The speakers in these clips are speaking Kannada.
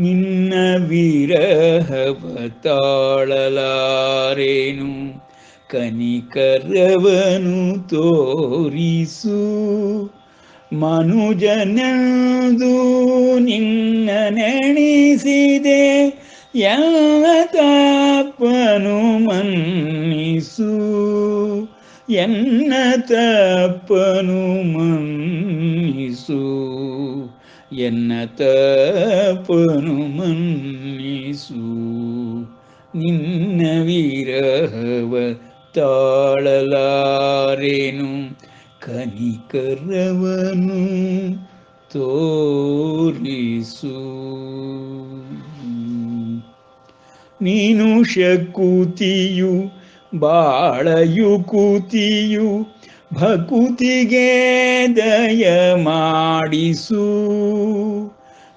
ನಿನ್ನ ವಿರಹವ ತಾಳಲಾರೇನು, ಕನಿಕರವನು ತೋರಿಸು. ಮನುಜನೆಂದು ನಿನ್ನ ನೆನೆಸಿದೆ, ಎಲ್ಲ ತಪ್ಪನು ಮನ್ನಿಸು. ಎನ್ನ ತಪ್ಪನು ಮನ್ನಿಸು, ಎನ್ನ ತಪ್ಪನು ಮನ್ನಿಸು. ನಿನ್ನ ವಿರಹವ ತಾಳಲಾರೇನು, ಕನಿಕರವನು ತೋರಿಸು. ನೀನು ಶಕುತಿಯು ಬಾಳಯು ಕೂತಿಯು, ಭಕುತಿಗೆ ದಯ ಮಾಡಿಸು.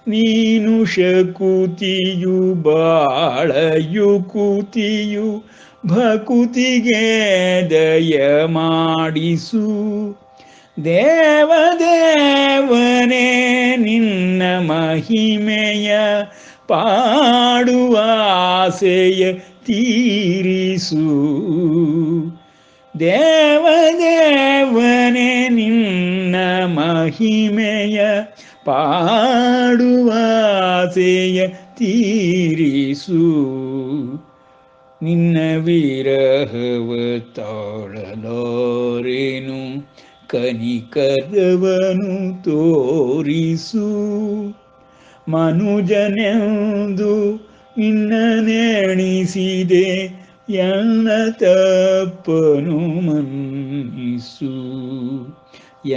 ನೀನು ಶಕುತಿಯು ಬಾಳಯು ಕೂತಿಯು, ಭಕುತಿಗೆ ದಯ ಮಾಡಿಸು. ದೇವದೇವನೇ ನಿನ್ನ ಮಹಿಮೆಯ ಪಾಡುವ ಆಸೆಯ ತೀರಿಸು. ದೇವದೇವನೇ ನಿನ್ನ ಮಹಿಮೆಯ ಪಾಡುವ ಆಸೆಯ ತೀರಿಸು. ನಿನ್ನ ವಿರಹವ ತಾಳಲಾರೇನು, ಕನಿಕರವನು ತೋರಿಸು. ಮನುಜನೆಂದು ನಿನ್ನ ನೆನೆಸಿದೆ, ಎಲ್ಲ ತಪ್ಪನು ಮನ್ನಿಸು.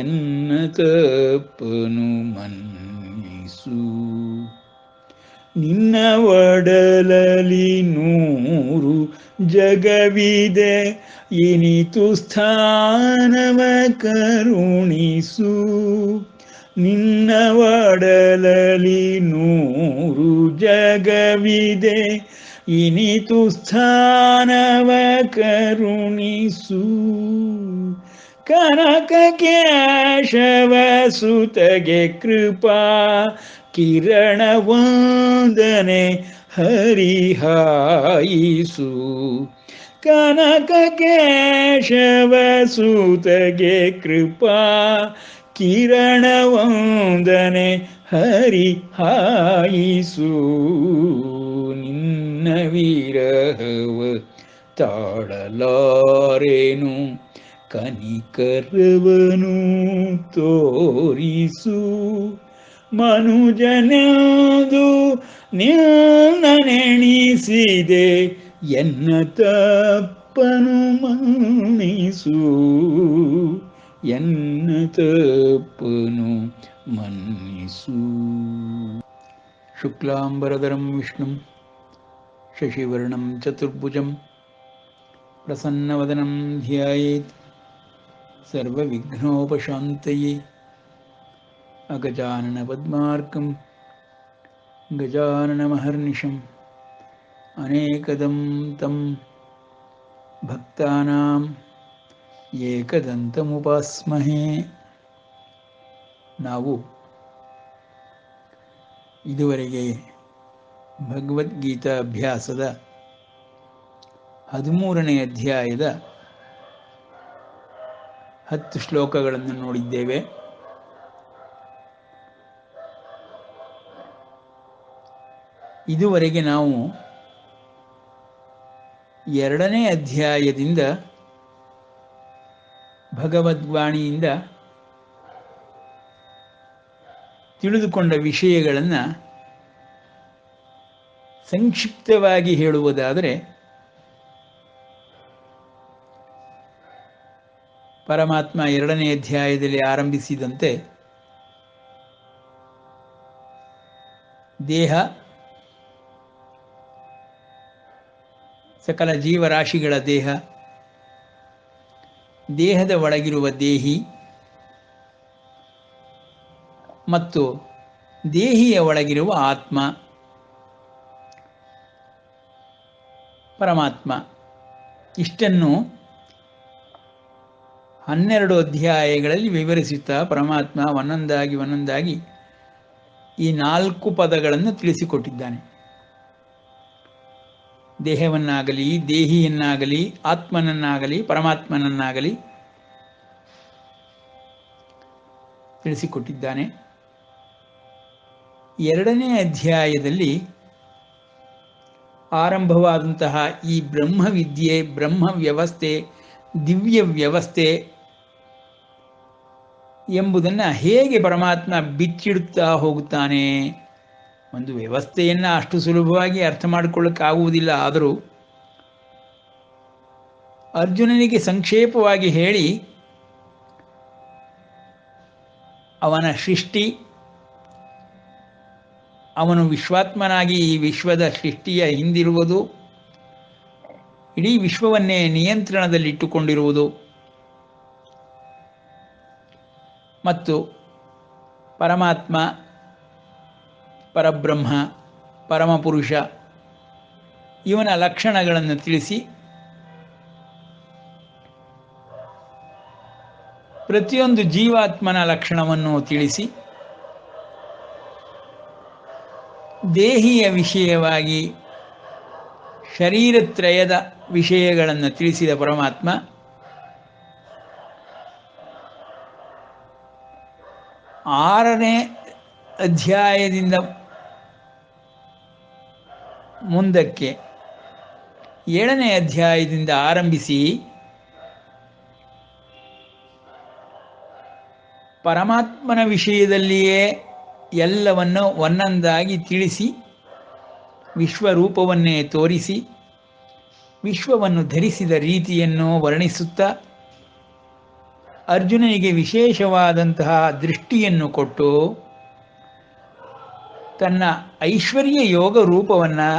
ಎನ್ನ ತಪ್ಪನು ಮನ್ನಿಸು. ನಿನ್ನ ಒಡಲಲಿ 100 ಜಗವಿದೆ, ಇನಿತು ಸ್ಥಾನವ ಕರುಣಿಸು. ನಿನ್ನ ಒಡಲಲಿ 100 ಜಗವಿದೆ, ಇನಿತು ಸ್ಥಾನವ ಕರುಣಿಸು. ಕನಕ ಕೇಶವ ಸುತಗೆ ಕೃಪಾ ಕಿರಣ ವಂದನೆ ಹರಿಹಾಯಿಸು. ಕನಕ ಕೇಶವ ಸುತಗೆ ಕೃಪಾ ಕಿರಣ ವಂದನೆ ಹರಿಹಾಯಿಸು. ನಿನ್ನ ವಿರಹವ ತಾಳಲಾರೇನು, ಕನಿಕರವನು ತೋರಿಸು. ಮನುಜನೆಂದು ನಿನ್ನ ನೆನೆಸಿದೆ, ಎನ್ನ ತಪ್ಪನು ಮನ್ನಿಸು. ಎನ್ನ ತಪ್ಪನು ಮನ್ನಿಸು. ಶುಕ್ಲಾಂಬರಧರಂ ವಿಷ್ಣುಂ ಶಶಿವರ್ಣಂ ಚತುರ್ಭುಜಂ ಪ್ರಸನ್ನವದನಂ ಧ್ಯಾಯೇತ್ ಸರ್ವವಿಘ್ನೋಪಶಾಂತಯೇ. ಅಗಜಾನನ ಪದ್ಮಾರ್ಕಂ ಗಜಾನನಮಹರ್ನಿಶಂ ಅನೇಕದಂ ತಂ ಭಕ್ತಾನಾಂ ಏಕದಂತಮುಪಾಸ್ಮಹೇ. ನಾವು ಇದುವರೆಗೆ ಭಗವದ್ಗೀತಾ ಅಭ್ಯಾಸದ 13ನೇ ಅಧ್ಯಾಯದ 10 ಶ್ಲೋಕಗಳನ್ನು ನೋಡಿದ್ದೇವೆ. ಇದುವರೆಗೆ ನಾವು 2ನೇ ಅಧ್ಯಾಯದಿಂದ ಭಗವದ್ವಾಣಿಯಿಂದ ತಿಳಿದುಕೊಂಡ ವಿಷಯಗಳನ್ನು ಸಂಕ್ಷಿಪ್ತವಾಗಿ ಹೇಳುವುದಾದರೆ, ಪರಮಾತ್ಮ 2ನೇ ಅಧ್ಯಾಯದಲ್ಲಿ ಆರಂಭಿಸಿದಂತೆ ದೇಹ, ಸಕಲ ಜೀವರಾಶಿಗಳ ದೇಹ, ದೇಹದ ಒಳಗಿರುವ ದೇಹಿ ಮತ್ತು ದೇಹಿಯ ಒಳಗಿರುವ ಆತ್ಮ ಪರಮಾತ್ಮ, ಇಷ್ಟನ್ನು 12 ಅಧ್ಯಾಯಗಳಲ್ಲಿ ವಿವರಿಸುತ್ತಾ ಪರಮಾತ್ಮ ಒಂದೊಂದಾಗಿ ಈ 4 ಪದಗಳನ್ನು ತಿಳಿಸಿಕೊಟ್ಟಿದ್ದಾನೆ. ದೇಹವನ್ನಾಗಲಿ, ದೇಹಿಯನ್ನಾಗಲಿ, ಆತ್ಮನನ್ನಾಗಲಿ, ಪರಮಾತ್ಮನನ್ನಾಗಲಿ ತಿಳಿಸಿಕೊಟ್ಟಿದ್ದಾನೆ. 2ನೇ ಅಧ್ಯಾಯದಲ್ಲಿ ಆರಂಭವಾದಂತಹ ಈ ಬ್ರಹ್ಮವಿದ್ಯೆ, ಬ್ರಹ್ಮ ವ್ಯವಸ್ಥೆ, ದಿವ್ಯ ವ್ಯವಸ್ಥೆ ಎಂಬುದನ್ನು ಹೇಗೆ ಪರಮಾತ್ಮ ಬಿಚ್ಚಿಡುತ್ತಾ ಹೋಗುತ್ತಾನೆ. ಒಂದು ವ್ಯವಸ್ಥೆಯನ್ನು ಅಷ್ಟು ಸುಲಭವಾಗಿ ಅರ್ಥ ಮಾಡಿಕೊಳ್ಳಕ್ಕಾಗುವುದಿಲ್ಲ. ಆದರೂ ಅರ್ಜುನನಿಗೆ ಸಂಕ್ಷೇಪವಾಗಿ ಹೇಳಿ ಅವನ ಸೃಷ್ಟಿ, ಅವನು ವಿಶ್ವಾತ್ಮನಾಗಿ ಈ ವಿಶ್ವದ ಸೃಷ್ಟಿಯ ಹಿಂದಿರುವುದು, ಇಡೀ ವಿಶ್ವವನ್ನೇ ನಿಯಂತ್ರಣದಲ್ಲಿಟ್ಟುಕೊಂಡಿರುವುದು ಮತ್ತು ಪರಮಾತ್ಮ, ಪರಬ್ರಹ್ಮ, ಪರಮಪುರುಷ ಇವನ ಲಕ್ಷಣಗಳನ್ನು ತಿಳಿಸಿ ಪ್ರತಿಯೊಂದು ಜೀವಾತ್ಮನ ಲಕ್ಷಣವನ್ನು ತಿಳಿಸಿ ದೇಹಿಯ ವಿಷಯವಾಗಿ ಶರೀರತ್ರಯದ ವಿಷಯಗಳನ್ನು ತಿಳಿಸಿದ ಪರಮಾತ್ಮ 6ನೇ ಅಧ್ಯಾಯದಿಂದ ಮುಂದಕ್ಕೆ 7ನೇ ಅಧ್ಯಾಯದಿಂದ ಆರಂಭಿಸಿ ಪರಮಾತ್ಮನ ವಿಷಯದಲ್ಲಿಯೇ ಎಲ್ಲವನ್ನು ಒಂದೊಂದಾಗಿ ತಿಳಿಸಿ ವಿಶ್ವರೂಪವನ್ನೇ ತೋರಿಸಿ ವಿಶ್ವವನ್ನು ಧರಿಸಿದ ರೀತಿಯನ್ನು ವರ್ಣಿಸುತ್ತಾ ಅರ್ಜುನನಿಗೆ ವಿಶೇಷವಾದಂತಹ ದೃಷ್ಟಿಯನ್ನು ಕೊಟ್ಟು ತನ್ನ ಐಶ್ವರ್ಯ ಯೋಗ ರೂಪವನ್ನು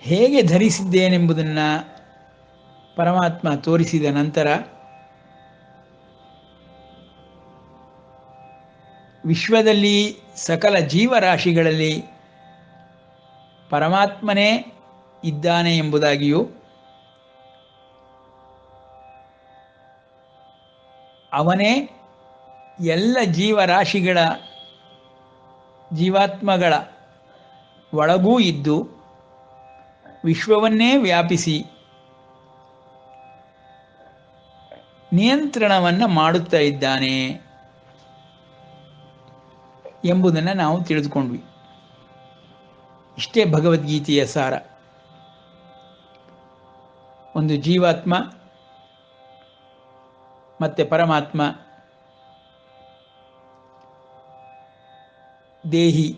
ಹೇಗೆ ಧರಿಸಿದ್ದೇನೆಂಬುದನ್ನು ಪರಮಾತ್ಮ ತೋರಿಸಿದ ನಂತರ ವಿಶ್ವದಲ್ಲಿ ಸಕಲ ಜೀವರಾಶಿಗಳಲ್ಲಿ ಪರಮಾತ್ಮನೇ ಇದ್ದಾನೆ ಎಂಬುದಾಗಿಯೂ ಅವನೇ ಎಲ್ಲ ಜೀವರಾಶಿಗಳ ಜೀವಾತ್ಮಗಳ ಒಳಗೂ ಇದ್ದು ವಿಶ್ವವನ್ನೇ ವ್ಯಾಪಿಸಿ ನಿಯಂತ್ರಣವನ್ನು ಮಾಡುತ್ತಾ ಇದ್ದಾನೆ ಎಂಬುದನ್ನು ನಾವು ತಿಳಿದುಕೊಂಡ್ವಿ. ಇಷ್ಟೇ ಭಗವದ್ಗೀತೆಯ ಸಾರ. ಒಂದು ಜೀವಾತ್ಮ ಮತ್ತು ಪರಮಾತ್ಮ, ದೇಹಿ,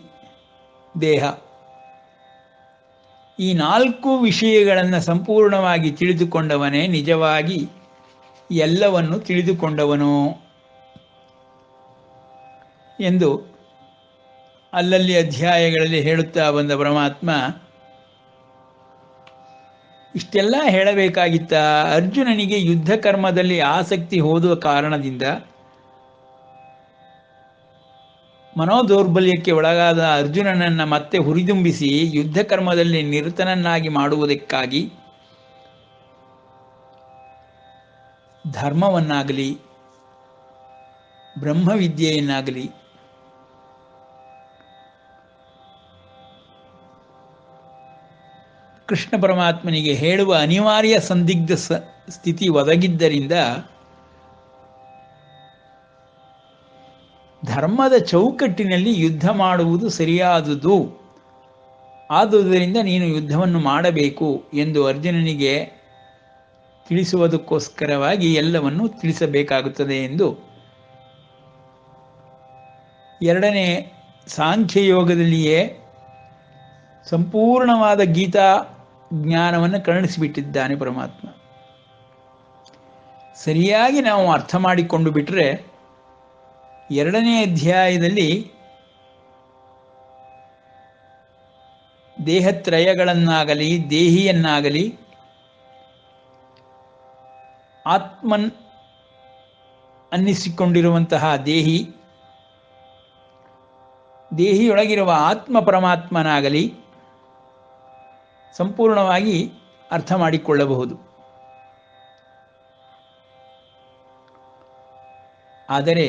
ದೇಹ, ಈ 4 ವಿಷಯಗಳನ್ನು ಸಂಪೂರ್ಣವಾಗಿ ತಿಳಿದುಕೊಂಡವನೇ ನಿಜವಾಗಿ ಎಲ್ಲವನ್ನು ತಿಳಿದುಕೊಂಡವನು ಎಂದು ಅಲ್ಲಲ್ಲಿ ಅಧ್ಯಾಯಗಳಲ್ಲಿ ಹೇಳುತ್ತಾ ಬಂದ ಪರಮಾತ್ಮ ಇಷ್ಟೆಲ್ಲ ಹೇಳಬೇಕಾಗಿತ್ತ? ಅರ್ಜುನನಿಗೆ ಯುದ್ಧ ಕರ್ಮದಲ್ಲಿ ಆಸಕ್ತಿ ಹೋದ ಕಾರಣದಿಂದ ಮನೋದೌರ್ಬಲ್ಯಕ್ಕೆ ಒಳಗಾದ ಅರ್ಜುನನನ್ನು ಮತ್ತೆ ಹುರಿದುಂಬಿಸಿ ಯುದ್ಧ ಕರ್ಮದಲ್ಲಿ ನಿರತನನ್ನಾಗಿ ಮಾಡುವುದಕ್ಕಾಗಿ ಧರ್ಮವನ್ನಾಗಲಿ ಬ್ರಹ್ಮವಿದ್ಯೆಯನ್ನಾಗಲಿ ಕೃಷ್ಣ ಪರಮಾತ್ಮನಿಗೆ ಹೇಳುವ ಅನಿವಾರ್ಯ ಸಂದಿಗ್ಧ ಸ್ಥಿತಿ ಒದಗಿದ್ದರಿಂದ ಧರ್ಮದ ಚೌಕಟ್ಟಿನಲ್ಲಿ ಯುದ್ಧ ಮಾಡುವುದು ಸರಿಯಾದುದು, ಆದುದರಿಂದ ನೀನು ಯುದ್ಧವನ್ನು ಮಾಡಬೇಕು ಎಂದು ಅರ್ಜುನನಿಗೆ ತಿಳಿಸುವುದಕ್ಕೋಸ್ಕರವಾಗಿ ಎಲ್ಲವನ್ನು ತಿಳಿಸಬೇಕಾಗುತ್ತದೆ ಎಂದು 2ನೇ ಸಾಂಖ್ಯಯೋಗದಲ್ಲಿಯೇ ಸಂಪೂರ್ಣವಾದ ಗೀತಾ ಜ್ಞಾನವನ್ನು ಕರುಣಿಸಿಬಿಟ್ಟಿದ್ದಾನೆ ಪರಮಾತ್ಮ. ಸರಿಯಾಗಿ ನಾವು ಅರ್ಥ ಮಾಡಿಕೊಂಡು ಬಿಟ್ಟರೆ 2ನೇ ಅಧ್ಯಾಯದಲ್ಲಿ ದೇಹತ್ರಯಗಳನ್ನಾಗಲಿ ದೇಹಿಯನ್ನಾಗಲಿ ಆತ್ಮನ್ ಅನ್ನಿಸಿಕೊಂಡಿರುವಂತಹ ದೇಹಿಯೊಳಗಿರುವ ಆತ್ಮ ಪರಮಾತ್ಮನಾಗಲಿ ಸಂಪೂರ್ಣವಾಗಿ ಅರ್ಥ ಮಾಡಿಕೊಳ್ಳಬಹುದು. ಆದರೆ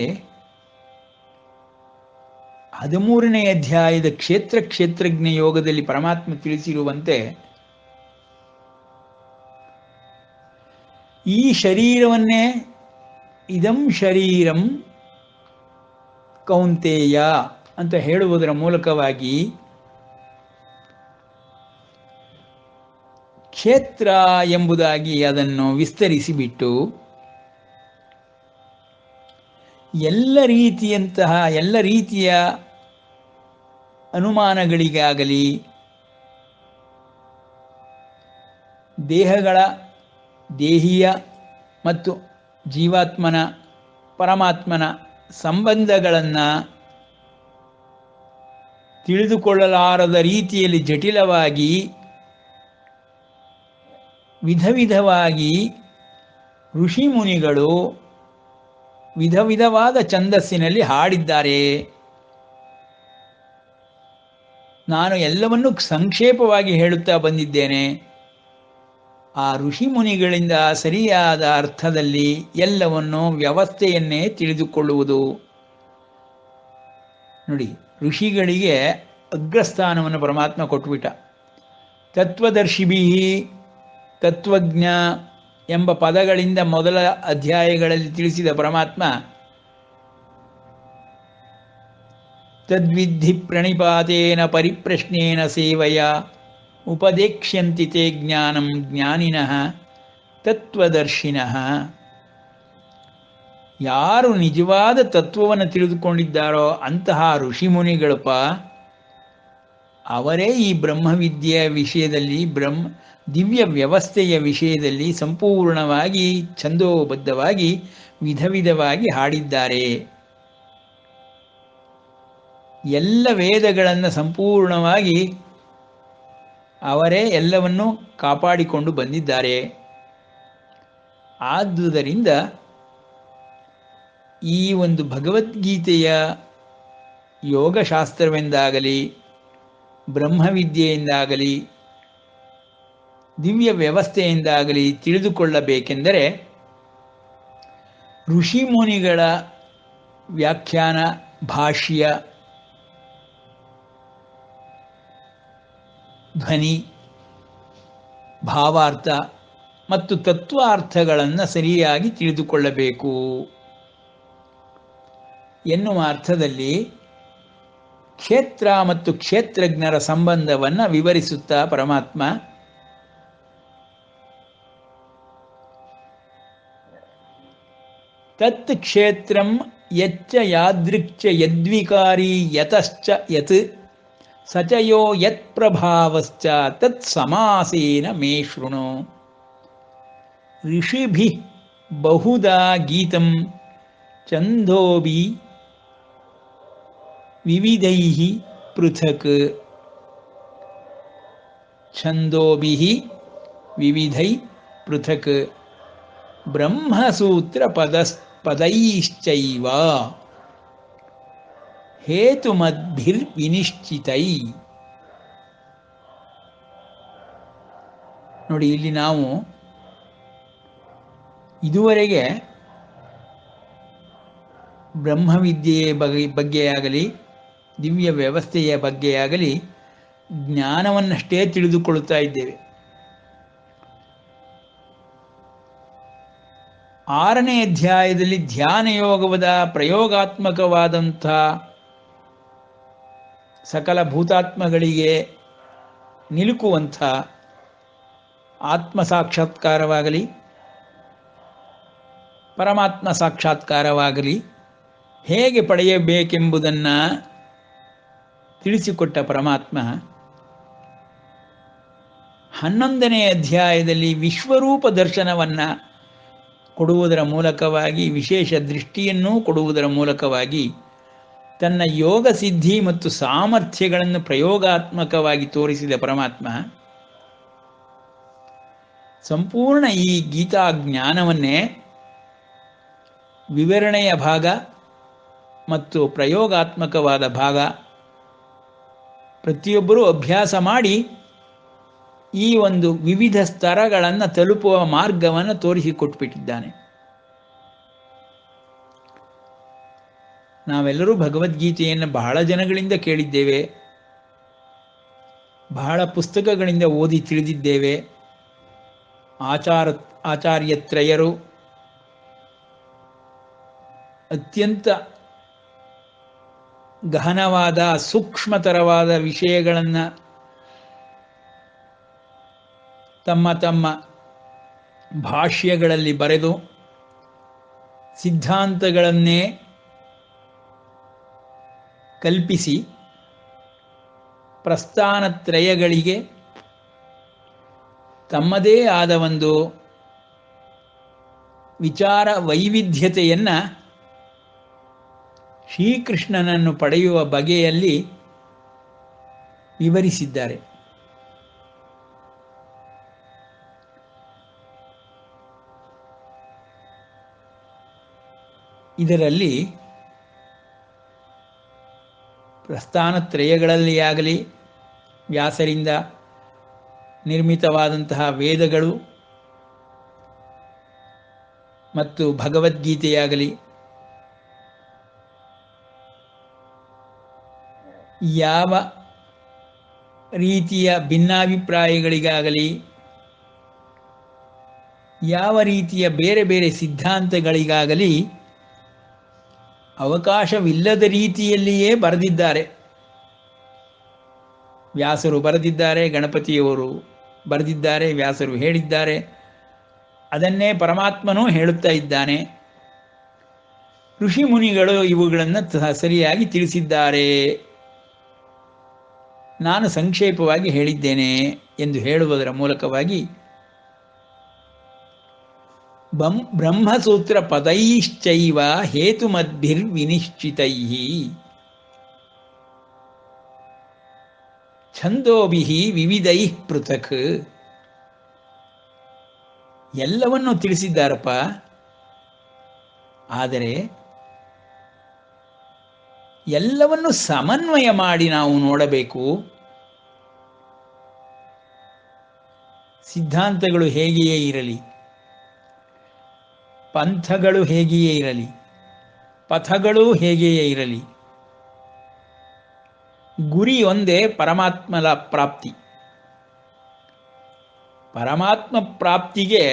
13ನೇ ಅಧ್ಯಾಯದ ಕ್ಷೇತ್ರಜ್ಞ ಯೋಗದಲ್ಲಿ ಪರಮಾತ್ಮ ತಿಳಿಸಿರುವಂತೆ ಈ ಶರೀರವನ್ನೇ ಇದಂ ಶರೀರಂ ಕೌಂತೇಯ ಅಂತ ಹೇಳುವುದರ ಮೂಲಕವಾಗಿ ಕ್ಷೇತ್ರ ಎಂಬುದಾಗಿ ಅದನ್ನು ವಿಸ್ತರಿಸಿಬಿಟ್ಟು ಎಲ್ಲ ರೀತಿಯ ಅನುಮಾನಗಳಿಗಾಗಲಿ ದೇಹಿಯ ಮತ್ತು ಜೀವಾತ್ಮನ ಪರಮಾತ್ಮನ ಸಂಬಂಧಗಳನ್ನು ತಿಳಿದುಕೊಳ್ಳಲಾರದ ರೀತಿಯಲ್ಲಿ ಜಟಿಲವಾಗಿ ವಿಧವಾಗಿ ಋಷಿಮುನಿಗಳು ವಿಧವಾದ ಛಂದಸ್ಸಿನಲ್ಲಿ ಹಾಡಿದ್ದಾರೆ. ನಾನು ಎಲ್ಲವನ್ನೂ ಸಂಕ್ಷೇಪವಾಗಿ ಹೇಳುತ್ತಾ ಬಂದಿದ್ದೇನೆ. ಆ ಋಷಿಮುನಿಗಳಿಂದ ಸರಿಯಾದ ಅರ್ಥದಲ್ಲಿ ಎಲ್ಲವನ್ನು ವ್ಯವಸ್ಥೆಯನ್ನೇ ತಿಳಿದುಕೊಳ್ಳುವುದು. ನೋಡಿ, ಋಷಿಗಳಿಗೆ ಅಗ್ರಸ್ಥಾನವನ್ನು ಪರಮಾತ್ಮ ಕೊಟ್ಟುಬಿಟ್ಟ. ತತ್ವದರ್ಶಿಭಿ, ತತ್ವಜ್ಞ ಎಂಬ ಪದಗಳಿಂದ ಮೊದಲ ಅಧ್ಯಾಯಗಳಲ್ಲಿ ತಿಳಿಸಿದ ಪರಮಾತ್ಮ ತದ್ವಿಧಿ ಪ್ರಣಿಪಾತೇನ ಪರಿಪ್ರಶ್ನೇನ ಸೇವಯ ಉಪದೇಕ್ಷ್ಯಂತಿ ತೇ ಜ್ಞಾನಂ ಜ್ಞಾನಿನಃ ತತ್ವದರ್ಶಿನಃ. ಯಾರು ನಿಜವಾದ ತತ್ವವನ್ನು ತಿಳಿದುಕೊಂಡಿದ್ದಾರೋ ಅಂತಹ ಋಷಿಮುನಿಗಳಪ್ಪ, ಅವರೇ ಈ ಬ್ರಹ್ಮವಿದ್ಯೆಯ ವಿಷಯದಲ್ಲಿ ದಿವ್ಯ ವ್ಯವಸ್ಥೆಯ ವಿಷಯದಲ್ಲಿ ಸಂಪೂರ್ಣವಾಗಿ ಛಂದೋಬದ್ಧವಾಗಿ ವಿಧವಾಗಿ ಹಾಡಿದ್ದಾರೆ. ಎಲ್ಲ ವೇದಗಳನ್ನು ಸಂಪೂರ್ಣವಾಗಿ ಅವರೇ ಎಲ್ಲವನ್ನೂ ಕಾಪಾಡಿಕೊಂಡು ಬಂದಿದ್ದಾರೆ. ಆದುದರಿಂದ ಈ ಒಂದು ಭಗವದ್ಗೀತೆಯ ಯೋಗಶಾಸ್ತ್ರವೆಂದಾಗಲಿ ಬ್ರಹ್ಮವಿದ್ಯೆಯಿಂದಾಗಲಿ ದಿವ್ಯ ವ್ಯವಸ್ಥೆಯಿಂದಾಗಲಿ ತಿಳಿದುಕೊಳ್ಳಬೇಕೆಂದರೆ ಋಷಿಮುನಿಗಳ ವ್ಯಾಖ್ಯಾನ, ಭಾಷ್ಯ, ಧ್ವನಿ, ಭಾವಾರ್ಥ ಮತ್ತು ತತ್ವಾರ್ಥಗಳನ್ನು ಸರಿಯಾಗಿ ತಿಳಿದುಕೊಳ್ಳಬೇಕು ಎನ್ನುವ ಅರ್ಥದಲ್ಲಿ ಕ್ಷೇತ್ರ ಮತ್ತು ಕ್ಷೇತ್ರಜ್ಞರ ಸಂಬಂಧವನ್ನು ವಿವರಿಸುತ್ತಾ ಪರಮಾತ್ಮ ತತ್ ಕ್ಷೇತ್ರಂ ಯಚ್ಚ ಯಾದೃಕ್ಚ ಯದ್ವಿಕಾರಿ ಯತಶ್ಚ ಯತ್ ಸಚಯೋ ಯತ್ ಪ್ರಭಾವಶ್ಚ ತತ್ ಸಮಾಸೇನ ಮೇ ಶೃಣು. ಋಷಿಭಿ ಬಹುಧಾ ಗೀತಂ ಛಂದೋಭಿ ವಿವಿಧೈಃ ಪೃಥಕ್. ಛಂದೋಭಿಃ ವಿವಿಧೈಃ ಪೃಥಕ್ ಬ್ರಹ್ಮಸೂತ್ರ ಪದೈಶ್ಚೈವ ಹೇತುಮದ್ಭಿರ್ವಿನಿಶ್ಚಿತೈ. ನೋಡಿ, ಇಲ್ಲಿ ನಾವು ಇದುವರೆಗೆ ಬ್ರಹ್ಮವಿದ್ಯೆಯ ಬಗ್ಗೆಯಾಗಲಿ ದಿವ್ಯ ವ್ಯವಸ್ಥೆಯ ಬಗ್ಗೆಯಾಗಲಿ ಜ್ಞಾನವನ್ನಷ್ಟೇ ತಿಳಿದುಕೊಳ್ಳುತ್ತಾ ಇದ್ದೇವೆ. 6ನೇ ಅಧ್ಯಾಯದಲ್ಲಿ ಧ್ಯಾನ ಯೋಗವಾದ ಪ್ರಯೋಗಾತ್ಮಕವಾದಂಥ ಸಕಲ ಭೂತಾತ್ಮಗಳಿಗೆ ನಿಲುಕುವಂಥ ಆತ್ಮ ಸಾಕ್ಷಾತ್ಕಾರವಾಗಲಿ ಪರಮಾತ್ಮ ಸಾಕ್ಷಾತ್ಕಾರವಾಗಲಿ ಹೇಗೆ ಪಡೆಯಬೇಕೆಂಬುದನ್ನು ತಿಳಿಸಿಕೊಟ್ಟ ಪರಮಾತ್ಮ 11ನೇ ಅಧ್ಯಾಯದಲ್ಲಿ ವಿಶ್ವರೂಪ ದರ್ಶನವನ್ನು ಕೊಡುವುದರ ಮೂಲಕವಾಗಿ, ವಿಶೇಷ ದೃಷ್ಟಿಯನ್ನೂ ಕೊಡುವುದರ ಮೂಲಕವಾಗಿ ತನ್ನ ಯೋಗ ಸಿದ್ಧಿ ಮತ್ತು ಸಾಮರ್ಥ್ಯಗಳನ್ನು ಪ್ರಯೋಗಾತ್ಮಕವಾಗಿ ತೋರಿಸಿದ ಪರಮಾತ್ಮ ಸಂಪೂರ್ಣ ಈ ಗೀತಾ ಜ್ಞಾನವನ್ನೇ ವಿವರಣೆಯ ಭಾಗ ಮತ್ತು ಪ್ರಯೋಗಾತ್ಮಕವಾದ ಭಾಗ ಪ್ರತಿಯೊಬ್ಬರೂ ಅಭ್ಯಾಸ ಮಾಡಿ ಈ ಒಂದು ವಿವಿಧ ಸ್ತರಗಳನ್ನು ತಲುಪುವ ಮಾರ್ಗವನ್ನು ತೋರಿಸಿಕೊಟ್ಬಿಟ್ಟಿದ್ದಾನೆ. ನಾವೆಲ್ಲರೂ ಭಗವದ್ಗೀತೆಯನ್ನು ಬಹಳ ಜನಗಳಿಂದ ಕೇಳಿದ್ದೇವೆ, ಬಹಳ ಪುಸ್ತಕಗಳಿಂದ ಓದಿ ತಿಳಿದಿದ್ದೇವೆ. ಆಚಾರ್ಯತ್ರಯರು ಅತ್ಯಂತ ಗಹನವಾದ ಸೂಕ್ಷ್ಮತರವಾದ ವಿಷಯಗಳನ್ನು ತಮ್ಮ ತಮ್ಮ ಭಾಷ್ಯಗಳಲ್ಲಿ ಬರೆದು ಸಿದ್ಧಾಂತಗಳನ್ನೇ ಕಲ್ಪಿಸಿ ಪ್ರಸ್ಥಾನತ್ರಯಗಳಿಗೆ ತಮ್ಮದೇ ಆದ ಒಂದು ವಿಚಾರ ವೈವಿಧ್ಯತೆಯನ್ನು ಶ್ರೀಕೃಷ್ಣನನ್ನು ಪಡೆಯುವ ಬಗೆಯಲ್ಲಿ ವಿವರಿಸಿದ್ದಾರೆ. ಇದರಲ್ಲಿ ಪ್ರಸ್ಥಾನತ್ರಯಗಳಲ್ಲಿ ಆಗಲಿ, ವ್ಯಾಸರಿಂದ ನಿರ್ಮಿತವಾದಂತಹ ವೇದಗಳು ಮತ್ತು ಭಗವದ್ಗೀತೆಯಾಗಲಿ, ಯಾವ ರೀತಿಯ ಭಿನ್ನಾಭಿಪ್ರಾಯಗಳಿಗಾಗಲಿ, ಯಾವ ರೀತಿಯ ಬೇರೆ ಬೇರೆ ಸಿದ್ಧಾಂತಗಳಿಗಾಗಲಿ ಅವಕಾಶವಿಲ್ಲದ ರೀತಿಯಲ್ಲಿಯೇ ಬರೆದಿದ್ದಾರೆ. ವ್ಯಾಸರು ಬರೆದಿದ್ದಾರೆ, ಗಣಪತಿಯವರು ಬರೆದಿದ್ದಾರೆ, ವ್ಯಾಸರು ಹೇಳಿದ್ದಾರೆ, ಅದನ್ನೇ ಪರಮಾತ್ಮನೂ ಹೇಳುತ್ತಾ ಇದ್ದಾನೆ. ಋಷಿ ಮುನಿಗಳು ಇವುಗಳನ್ನು ಸರಿಯಾಗಿ ತಿಳಿಸಿದ್ದಾರೆ, ನಾನು ಸಂಕ್ಷೇಪವಾಗಿ ಹೇಳಿದ್ದೇನೆ ಎಂದು ಹೇಳುವುದರ ಮೂಲಕವಾಗಿ ಬ್ರಹ್ಮಸೂತ್ರ ಪದೈಶ್ಚೈವ ಹೇತುಮದ್ಭಿರ್ವಿನಿಶ್ಚಿತೈ ಛಂದೋಭಿಃ ವಿವಿಧೈಃ ಪೃಥಕ್. ಎಲ್ಲವನ್ನೂ ತಿಳಿಸಿದ್ದಾರಪ್ಪ. ಆದರೆ ಎಲ್ಲವನ್ನು ಸಮನ್ವಯ ಮಾಡಿ ನಾವು ನೋಡಬೇಕು. ಸಿದ್ಧಾಂತಗಳು ಹೇಗೆಯೇ ಇರಲಿ, ಪಂಥಗಳು ಹೇಗೆಯೇ ಇರಲಿ, ಪಥಗಳು ಹೇಗೆಯೇ ಇರಲಿ, ಗುರಿ ಒಂದೇ, ಪರಮಾತ್ಮನ ಪ್ರಾಪ್ತಿ. ಪರಮಾತ್ಮ ಪ್ರಾಪ್ತಿಗೆ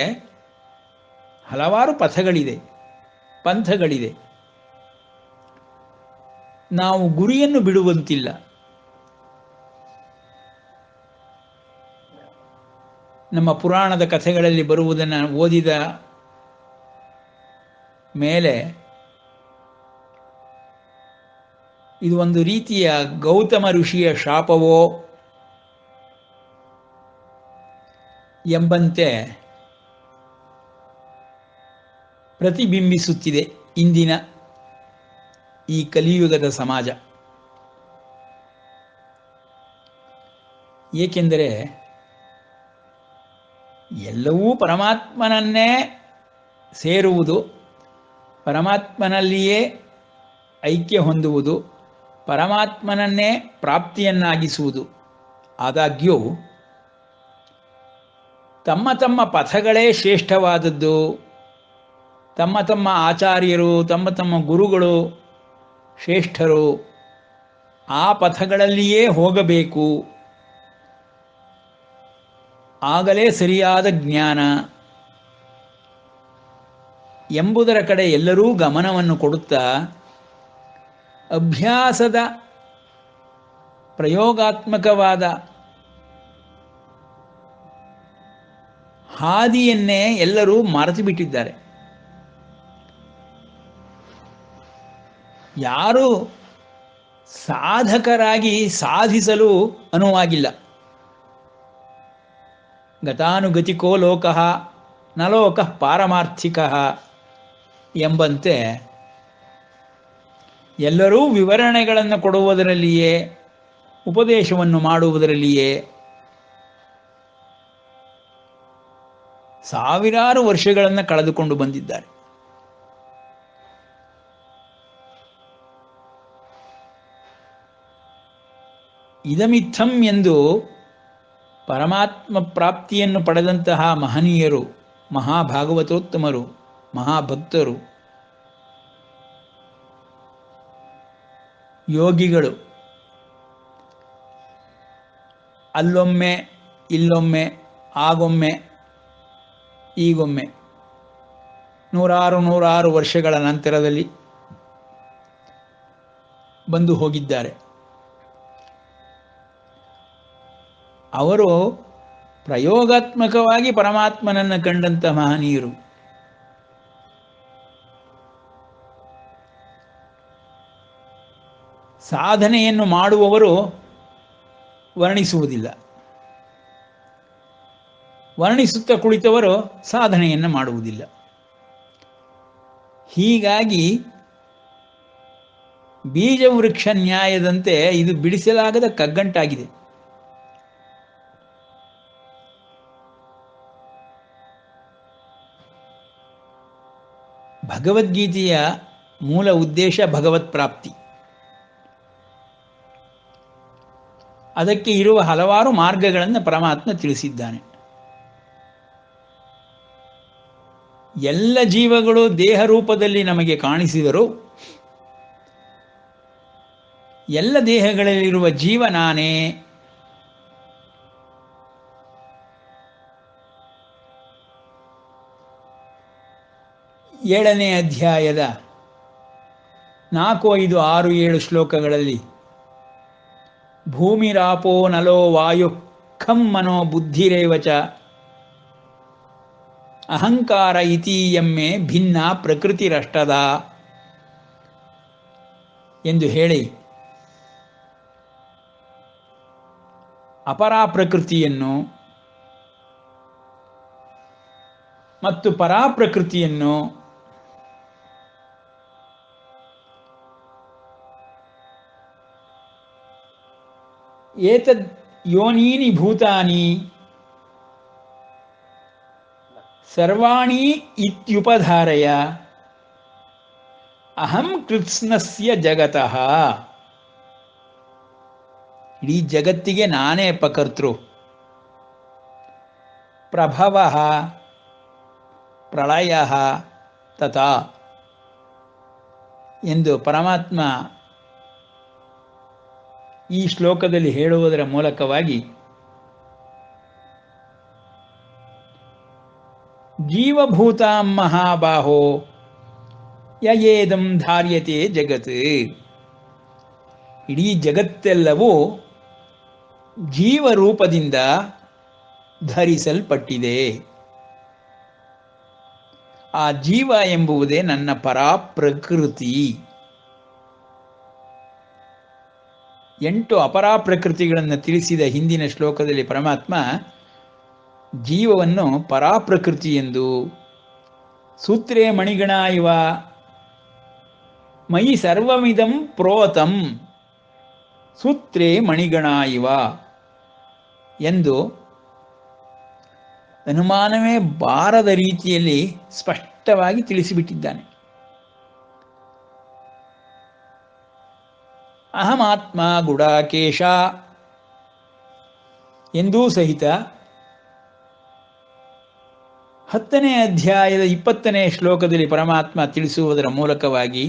ಹಲವಾರು ಪಥಗಳಿದೆ, ಪಂಥಗಳಿದೆ. ನಾವು ಗುರಿಯನ್ನು ಬಿಡುವಂತಿಲ್ಲ. ನಮ್ಮ ಪುರಾಣದ ಕಥೆಗಳಲ್ಲಿ ಬರುವುದನ್ನು ಓದಿದ ಮೇಲೆ ಇದು ಒಂದು ರೀತಿಯ ಗೌತಮ ಋಷಿಯ ಶಾಪವೋ ಎಂಬಂತೆ ಪ್ರತಿಬಿಂಬಿಸುತ್ತಿದೆ ಇಂದಿನ ಈ ಕಲಿಯುಗದ ಸಮಾಜ. ಏಕೆಂದರೆ ಎಲ್ಲವೂ ಪರಮಾತ್ಮನನ್ನೇ ಸೇರುವುದು, ಪರಮಾತ್ಮನಲ್ಲಿಯೇ ಐಕ್ಯ ಹೊಂದುವುದು, ಪರಮಾತ್ಮನನ್ನೇ ಪ್ರಾಪ್ತಿಯನ್ನಾಗಿಸುವುದು. ಆದಾಗ್ಯೂ ತಮ್ಮ ತಮ್ಮ ಪಥಗಳೇ ಶ್ರೇಷ್ಠವಾದದ್ದು, ತಮ್ಮ ತಮ್ಮ ಆಚಾರ್ಯರು, ತಮ್ಮ ತಮ್ಮ ಗುರುಗಳು ಶ್ರೇಷ್ಠರು, ಆ ಪಥಗಳಲ್ಲಿಯೇ ಹೋಗಬೇಕು, ಆಗಲೇ ಸರಿಯಾದ ಜ್ಞಾನ ಎಂಬುದರ ಕಡೆ ಎಲ್ಲರೂ ಗಮನವನ್ನು ಕೊಡುತ್ತಾ ಅಭ್ಯಾಸದ ಪ್ರಯೋಗಾತ್ಮಕವಾದ ಹಾದಿಯನ್ನೇ ಎಲ್ಲರೂ ಮರೆತು ಬಿಟ್ಟಿದ್ದಾರೆ. ಯಾರೂ ಸಾಧಕರಾಗಿ ಸಾಧಿಸಲು ಅನುವಾಗಿಲ್ಲ. ಗತಾನುಗತಿಕೋ ಲೋಕಃ ನ ಲೋಕಃ ಪಾರಮಾರ್ಥಿಕಃ ಎಂಬಂತೆ ಎಲ್ಲರೂ ವಿವರಣೆಗಳನ್ನು ಕೊಡುವುದರಲ್ಲಿಯೇ, ಉಪದೇಶವನ್ನು ಮಾಡುವುದರಲ್ಲಿಯೇ ಸಾವಿರಾರು ವರ್ಷಗಳನ್ನು ಕಳೆದುಕೊಂಡು ಬಂದಿದ್ದಾರೆ. ಇದಮಿತ್ತಂ ಎಂದು ಪರಮಾತ್ಮ ಪ್ರಾಪ್ತಿಯನ್ನು ಪಡೆದಂತಹ ಮಹನೀಯರು, ಮಹಾಭಾಗವತೋತ್ತಮರು, ಮಹಾಭಕ್ತರು ಯೋಗಿಗಳು ಅಲ್ಲೊಮ್ಮೆ ಇಲ್ಲೊಮ್ಮೆ ಆಗೊಮ್ಮೆ ಈಗೊಮ್ಮೆ ನೂರಾರು ವರ್ಷಗಳ ನಂತರದಲ್ಲಿ ಬಂದು ಹೋಗಿದ್ದಾರೆ. ಅವರು ಪ್ರಯೋಗಾತ್ಮಕವಾಗಿ ಪರಮಾತ್ಮನನ್ನು ಕಂಡಂಥ ಮಹನೀಯರು. ಸಾಧನೆಯನ್ನು ಮಾಡುವವರು ವರ್ಣಿಸುವುದಿಲ್ಲ, ವರ್ಣಿಸುತ್ತಾ ಕುಳಿತವರು ಸಾಧನೆಯನ್ನು ಮಾಡುವುದಿಲ್ಲ. ಹೀಗಾಗಿ ಬೀಜವೃಕ್ಷ ನ್ಯಾಯದಂತೆ ಇದು ಬಿಡಿಸಲಾಗದ ಕಗ್ಗಂಟಾಗಿದೆ. ಭಗವದ್ಗೀತೆಯ ಮೂಲ ಉದ್ದೇಶ ಭಗವತ್ ಪ್ರಾಪ್ತಿ. ಅದಕ್ಕೆ ಇರುವ ಹಲವಾರು ಮಾರ್ಗಗಳನ್ನು ಪರಮಾತ್ಮ ತಿಳಿಸಿದ್ದಾನೆ. ಎಲ್ಲ ಜೀವಗಳು ದೇಹ ರೂಪದಲ್ಲಿ ನಮಗೆ ಕಾಣಿಸಿದರೂ ಎಲ್ಲ ದೇಹಗಳಲ್ಲಿರುವ ಜೀವ ನಾನೇ. ಏಳನೇ ಅಧ್ಯಾಯದ 4, 5, 6, 7 ಶ್ಲೋಕಗಳಲ್ಲಿ ಭೂಮಿರಾಪೋ ನಲೋ ವಾಯು ಖಂ ಮನೋ ಬುದ್ಧಿರೇವಚ ಅಹಂಕಾರ ಇತೀಯಮ್ಮೆ ಭಿನ್ನ ಪ್ರಕೃತಿರಷ್ಟದ ಎಂದು ಹೇಳಿ ಅಪರಾಪ್ರಕೃತಿಯನ್ನು ಮತ್ತು ಪರಾಪ್ರಕೃತಿಯನ್ನು ಏತದ್ ಯೋನೀನಿ ಭೂತಾನಿ ಸರ್ವಾಣಿ ಇತ್ಯುಪಧಾರಯ ಅಹಂ ಕೃತ್ಸ್ನಸ್ಯ ಜಗತಃ. ಇಡೀ ಜಗತ್ತಿಗೆ ನಾನೇ ಅಪಕರ್ತೃ. ಪ್ರಭವಃ ಪ್ರಳಯಃ ತಥಾ ಎಂದು ಪರಮಾತ್ಮ ಈ ಶ್ಲೋಕದಲ್ಲಿ ಹೇಳುವುದರ ಮೂಲಕವಾಗಿ ಜೀವಭೂತಾಂ ಮಹಾಬಾಹೋ ಯಯೇದಂ ಧಾರ್ಯತೆ ಜಗತ್. ಇಡೀ ಜಗತ್ತೆಲ್ಲವೂ ಜೀವರೂಪದಿಂದ ಧರಿಸಲ್ಪಟ್ಟಿದೆ. ಆ ಜೀವ ಎಂಬುವುದೇ ನನ್ನ ಪರಾಪ್ರಕೃತಿ. 8 ಅಪರಾಪ್ರಕೃತಿಗಳನ್ನು ತಿಳಿಸಿದ ಹಿಂದಿನ ಶ್ಲೋಕದಲ್ಲಿ ಪರಮಾತ್ಮ ಜೀವವನ್ನು ಪರಾಪ್ರಕೃತಿ ಎಂದು, ಸೂತ್ರೇ ಮಣಿಗಣ ಇವ ಮಯಿ ಸರ್ವಮಿದಂ ಪ್ರೋತಂ ಸೂತ್ರೇ ಮಣಿಗಣ ಇವ ಎಂದು ಅನುಮಾನವೇ ಬಾರದ ರೀತಿಯಲ್ಲಿ ಸ್ಪಷ್ಟವಾಗಿ ತಿಳಿಸಿಬಿಟ್ಟಿದ್ದಾನೆ. ಅಹಮಾತ್ಮ ಗುಡಾಕೇಶ ಎಂದೂ ಸಹಿತ 10ನೇ ಅಧ್ಯಾಯದ 20ನೇ ಶ್ಲೋಕದಲ್ಲಿ ಪರಮಾತ್ಮ ತಿಳಿಸುವುದರ ಮೂಲಕವಾಗಿ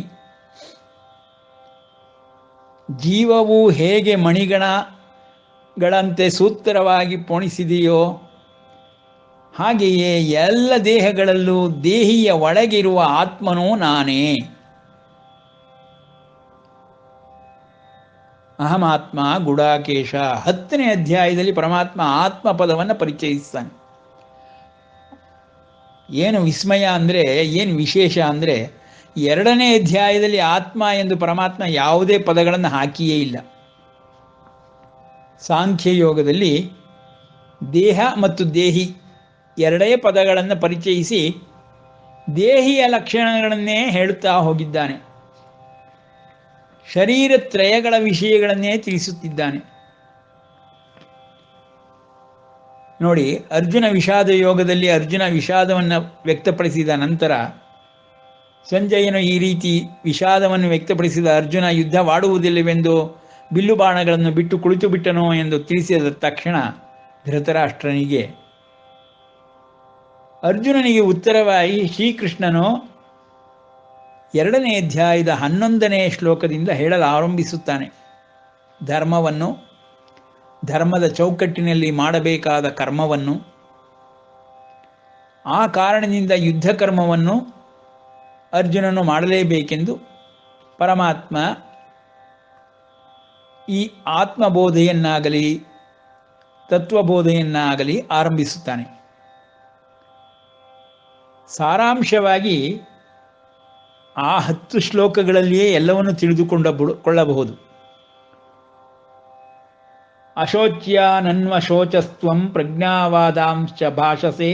ಜೀವವು ಹೇಗೆ ಮಣಿಗಣಗಳಂತೆ ಸೂತ್ರವಾಗಿ ಪೋಣಿಸಿದೆಯೋ ಹಾಗೆಯೇ ಎಲ್ಲ ದೇಹಗಳಲ್ಲೂ ದೇಹಿಯ ಒಳಗಿರುವ ಆತ್ಮನೂ ನಾನೇ. ಅಹಮಾತ್ಮ ಗುಡಾಕೇಶ 10ನೇ ಅಧ್ಯಾಯದಲ್ಲಿ ಪರಮಾತ್ಮ ಆತ್ಮ ಪದವನ್ನು ಪರಿಚಯಿಸ್ತಾನೆ. ಏನು ವಿಸ್ಮಯ ಅಂದರೆ, ಏನು ವಿಶೇಷ ಅಂದರೆ, 2ನೇ ಅಧ್ಯಾಯದಲ್ಲಿ ಆತ್ಮ ಎಂದು ಪರಮಾತ್ಮ ಯಾವುದೇ ಪದಗಳನ್ನು ಹಾಕಿಯೇ ಇಲ್ಲ. ಸಾಂಖ್ಯಯೋಗದಲ್ಲಿ ದೇಹ ಮತ್ತು ದೇಹಿ ಎರಡೇ ಪದಗಳನ್ನು ಪರಿಚಯಿಸಿ ದೇಹಿಯ ಲಕ್ಷಣಗಳನ್ನೇ ಹೇಳುತ್ತಾ ಹೋಗಿದ್ದಾನೆ. ಶರೀರತ್ರಯಗಳ ವಿಷಯಗಳನ್ನೇ ತಿಳಿಸುತ್ತಿದ್ದಾನೆ. ನೋಡಿ, ಅರ್ಜುನ ವಿಷಾದ ಯೋಗದಲ್ಲಿ ಅರ್ಜುನ ವಿಷಾದವನ್ನು ವ್ಯಕ್ತಪಡಿಸಿದ ನಂತರ ಸಂಜಯನು ಈ ರೀತಿ ವಿಷಾದವನ್ನು ವ್ಯಕ್ತಪಡಿಸಿದ ಅರ್ಜುನ ಯುದ್ಧವಾಡುವುದಿಲ್ಲವೆಂದು ಬಿಲ್ಲು ಬಾಣಗಳನ್ನು ಬಿಟ್ಟು ಕುಳಿತು ಬಿಟ್ಟನೋ ಎಂದು ತಿಳಿಸಿದ ತಕ್ಷಣ ಧೃತರಾಷ್ಟ್ರನಿಗೆ ಅರ್ಜುನನಿಗೆ ಉತ್ತರವಾಗಿ ಶ್ರೀಕೃಷ್ಣನು 2ನೇ ಅಧ್ಯಾಯದ 11ನೇ ಶ್ಲೋಕದಿಂದ ಹೇಳಲು ಆರಂಭಿಸುತ್ತಾನೆ. ಧರ್ಮವನ್ನು, ಧರ್ಮದ ಚೌಕಟ್ಟಿನಲ್ಲಿ ಮಾಡಬೇಕಾದ ಕರ್ಮವನ್ನು, ಆ ಕಾರಣದಿಂದ ಯುದ್ಧ ಕರ್ಮವನ್ನು ಅರ್ಜುನನು ಮಾಡಲೇಬೇಕೆಂದು ಪರಮಾತ್ಮ ಈ ಆತ್ಮಬೋಧೆಯನ್ನಾಗಲಿ ತತ್ವಬೋಧೆಯನ್ನಾಗಲಿ ಆರಂಭಿಸುತ್ತಾನೆ. ಸಾರಾಂಶವಾಗಿ ಆ 10 ಶ್ಲೋಕಗಳಲ್ಲಿಯೇ ಎಲ್ಲವನ್ನು ತಿಳಿದುಕೊಳ್ಳಬಹುದು. ಅಶೋಚ್ಯಾನನ್ವಶೋಚಸ್ತ್ವಂ ಪ್ರಜ್ಞಾವಾದಾಂಶ್ಚ ಭಾಷಸೆ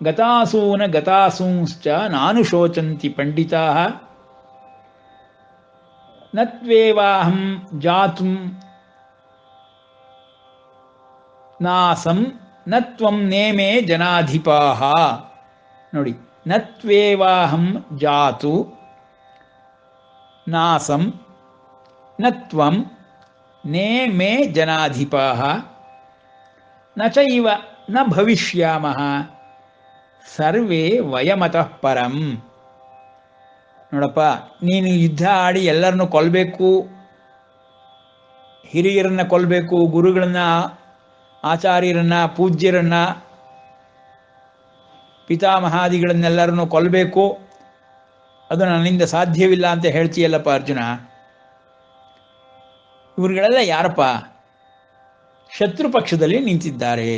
ಗತಾಸೂನ ಗತಾಸೂಂಶ್ಚ ನಾನು ಶೋಚಂತಿ ಪಂಡಿತಾಃ ನತ್ವೇವಾಹಂ ಜಾತುಂ ನಾಸಂ ನತ್ವಂ ನೇಮೇ ಜನಾಧಿಪಾಃ. ನೋಡಿ, ನತ್ವೇವಾಹಂ ಜಾತು ನಾಸಂ ನತ್ವಂ ನೇಮೇ ಜನಾಧಿಪಾಃ ನ ಚೈವ ನ ಭವಿಷ್ಯಾಮಃ ಸರ್ವೇ ವಯಮತಃ ಪರಂ. ನೋಡಪ್ಪ, ನೀನು ಯುದ್ಧ ಆಡಿ ಎಲ್ಲರನ್ನು ಕೊಲ್ಲಬೇಕು, ಹಿರಿಯರನ್ನು ಕೊಲ್ಲಬೇಕು, ಗುರುಗಳನ್ನ, ಆಚಾರ್ಯರನ್ನ, ಪೂಜ್ಯರನ್ನ, ಪಿತಾಮಹಾದಿಗಳನ್ನೆಲ್ಲರನ್ನು ಕೊಲ್ಲಬೇಕು, ಅದು ನನ್ನಿಂದ ಸಾಧ್ಯವಿಲ್ಲ ಅಂತ ಹೇಳ್ತೀಯಲ್ಲಪ್ಪ ಅರ್ಜುನ. ಇವ್ರುಗಳೆಲ್ಲ ಯಾರಪ್ಪ? ಶತ್ರು ಪಕ್ಷದಲ್ಲಿ ನಿಂತಿದ್ದಾರೆ.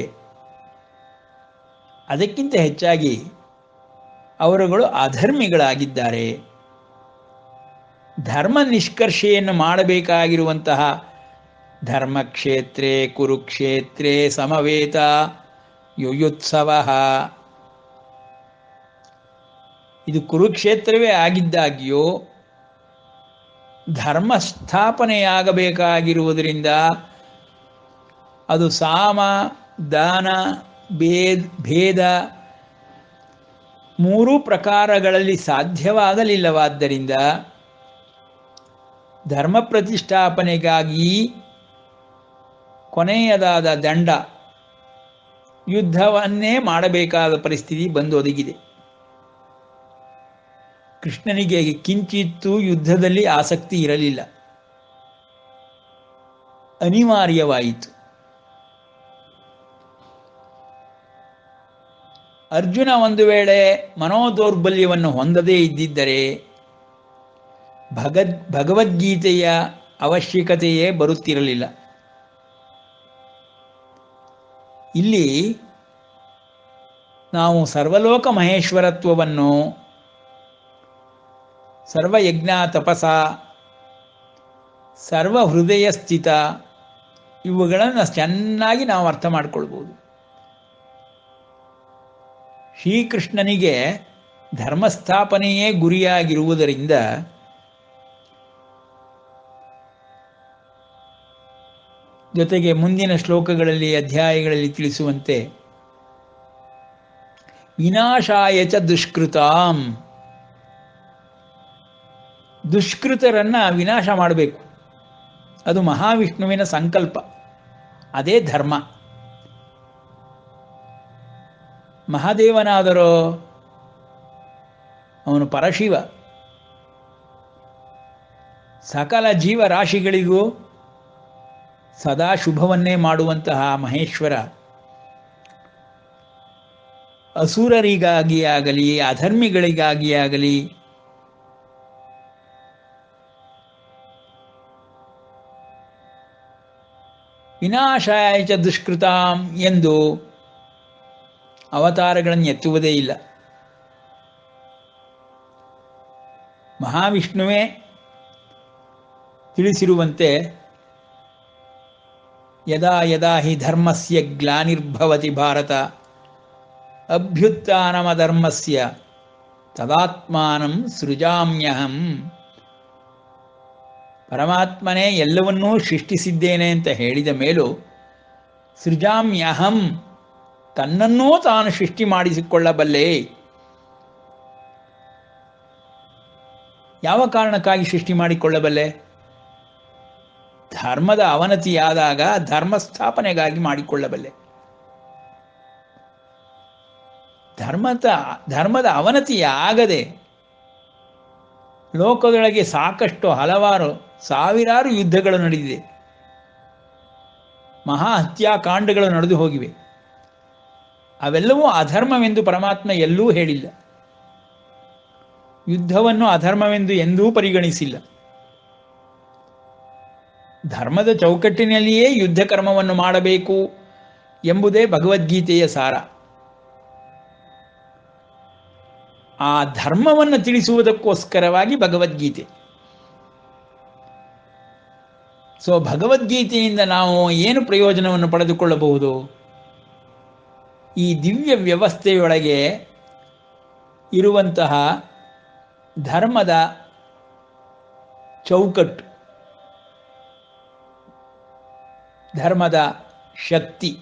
ಅದಕ್ಕಿಂತ ಹೆಚ್ಚಾಗಿ ಅವರುಗಳು ಅಧರ್ಮಿಗಳಾಗಿದ್ದಾರೆ. ಧರ್ಮ ನಿಷ್ಕರ್ಷೆಯನ್ನು ಮಾಡಬೇಕಾಗಿರುವಂತಹ ಧರ್ಮಕ್ಷೇತ್ರೇ ಕುರುಕ್ಷೇತ್ರೇ ಸಮವೇತ ಯುಯುತ್ಸವ, ಇದು ಕುರುಕ್ಷೇತ್ರವೇ ಆಗಿದ್ದಾಗ್ಯೂ ಧರ್ಮ ಸ್ಥಾಪನೆಯಾಗಬೇಕಾಗಿರುವುದರಿಂದ ಅದು ಸಾಮ ದಾನ ಭೇದ 3 ಪ್ರಕಾರಗಳಲ್ಲಿ ಸಾಧ್ಯವಾಗಲಿಲ್ಲವಾದ್ದರಿಂದ ಧರ್ಮ ಪ್ರತಿಷ್ಠಾಪನೆಗಾಗಿ ಕೊನೆಯದಾದ ದಂಡ ಯುದ್ಧವನ್ನೇ ಮಾಡಬೇಕಾದ ಪರಿಸ್ಥಿತಿ ಬಂದೊದಗಿದೆ. ಕೃಷ್ಣನಿಗೆ ಕಿಂಚಿತ್ತೂ ಯುದ್ಧದಲ್ಲಿ ಆಸಕ್ತಿ ಇರಲಿಲ್ಲ, ಅನಿವಾರ್ಯವಾಯಿತು. ಅರ್ಜುನ ಒಂದು ವೇಳೆ ಮನೋದೌರ್ಬಲ್ಯವನ್ನು ಹೊಂದದೇ ಇದ್ದಿದ್ದರೆ ಭಗವದ್ಗೀತೆಯ ಅವಶ್ಯಕತೆಯೇ ಬರುತ್ತಿರಲಿಲ್ಲ. ಇಲ್ಲಿ ನಾವು ಸರ್ವಲೋಕ ಮಹೇಶ್ವರತ್ವವನ್ನು, ಸರ್ವಯಜ್ಞ ತಪಸ, ಸರ್ವಹೃದಯ ಸ್ಥಿತ ಇವುಗಳನ್ನು ಚೆನ್ನಾಗಿ ನಾವು ಅರ್ಥ ಮಾಡಿಕೊಳ್ಬೋದು. ಶ್ರೀಕೃಷ್ಣನಿಗೆ ಧರ್ಮಸ್ಥಾಪನೆಯೇ ಗುರಿಯಾಗಿರುವುದರಿಂದ ಜೊತೆಗೆ ಮುಂದಿನ ಶ್ಲೋಕಗಳಲ್ಲಿ, ಅಧ್ಯಾಯಗಳಲ್ಲಿ ತಿಳಿಸುವಂತೆ ವಿನಾಶಾಯ ಚ ದುಷ್ಕೃತಾಂ, ದುಷ್ಕೃತರನ್ನು ವಿನಾಶ ಮಾಡಬೇಕು. ಅದು ಮಹಾವಿಷ್ಣುವಿನ ಸಂಕಲ್ಪ, ಅದೇ ಧರ್ಮ. ಮಹಾದೇವನಾದರೋ ಅವನು ಪರಶಿವ, ಸಕಲ ಜೀವರಾಶಿಗಳಿಗೂ ಸದಾ ಶುಭವನ್ನೇ ಮಾಡುವಂತಹ ಮಹೇಶ್ವರ ಅಸುರರಿಗಾಗಿ ಆಗಲಿ ಅಧರ್ಮಿಗಳಿಗಾಗಿ ಆಗಲಿ ವಿನಾಶಾಯ ಚ ದುಷ್ಕೃತಾಂ ಎಂದು ಅವತಾರಗಳನ್ನು ಎತ್ತುವುದೇ ಇಲ್ಲ. ಮಹಾವಿಷ್ಣುವೇ ತಿಳಿಸಿರುವಂತೆ ಯದಾ ಯದಾ ಹಿ ಧರ್ಮಸ್ಯ ಗ್ಲಾನಿರ್ಭವತಿ ಭಾರತ ಅಭ್ಯುತ್ಥಾನಮಧರ್ಮಸ್ಯ ತದಾತ್ಮಾನಂ ಸೃಜಾಮ್ಯಹಂ. ಪರಮಾತ್ಮನೇ ಎಲ್ಲವನ್ನೂ ಸೃಷ್ಟಿಸಿದ್ದೇನೆ ಅಂತ ಹೇಳಿದ ಮೇಲೂ ಸೃಜಾಮ್ಯಹಂ, ತನ್ನನ್ನೂ ತಾನು ಸೃಷ್ಟಿ ಮಾಡಿಸಿಕೊಳ್ಳಬಲ್ಲೆ. ಯಾವ ಕಾರಣಕ್ಕಾಗಿ ಸೃಷ್ಟಿ ಮಾಡಿಕೊಳ್ಳಬಲ್ಲೆ? ಧರ್ಮದ ಅವನತಿಯಾದಾಗ ಧರ್ಮ ಸ್ಥಾಪನೆಗಾಗಿ ಮಾಡಿಕೊಳ್ಳಬಲ್ಲೆ. ಧರ್ಮದ ಅವನತಿಯಾಗದೆ ಲೋಕದೊಳಗೆ ಸಾಕಷ್ಟು ಹಲವಾರು ಸಾವಿರಾರು ಯುದ್ಧಗಳು ನಡೆದಿದೆ. ಮಹಾ ಹತ್ಯಾಕಾಂಡಗಳು ನಡೆದು ಹೋಗಿವೆ. ಅವೆಲ್ಲವೂ ಅಧರ್ಮವೆಂದು ಪರಮಾತ್ಮ ಎಲ್ಲೂ ಹೇಳಿಲ್ಲ. ಯುದ್ಧವನ್ನು ಅಧರ್ಮವೆಂದು ಎಂದೂ ಪರಿಗಣಿಸಿಲ್ಲ. ಧರ್ಮದ ಚೌಕಟ್ಟಿನಲ್ಲಿಯೇ ಯುದ್ಧ ಕರ್ಮವನ್ನು ಮಾಡಬೇಕು ಎಂಬುದೇ ಭಗವದ್ಗೀತೆಯ ಸಾರ. ಆ ಧರ್ಮವನ್ನು ತಿಳಿಸುವುದಕ್ಕೋಸ್ಕರವಾಗಿ ಭಗವದ್ಗೀತೆ. ಸೊ ಭಗವದ್ಗೀತೆಯಿಂದ ನಾವು ಏನು ಪ್ರಯೋಜನವನ್ನು ಪಡೆದುಕೊಳ್ಳಬಹುದು? ಈ ದಿವ್ಯ ವ್ಯವಸ್ಥೆಯೊಳಗೆ ಇರುವಂತಹ ಧರ್ಮದ ಚೌಕಟ್ಟು, ಧರ್ಮದ ಶಕ್ತಿ,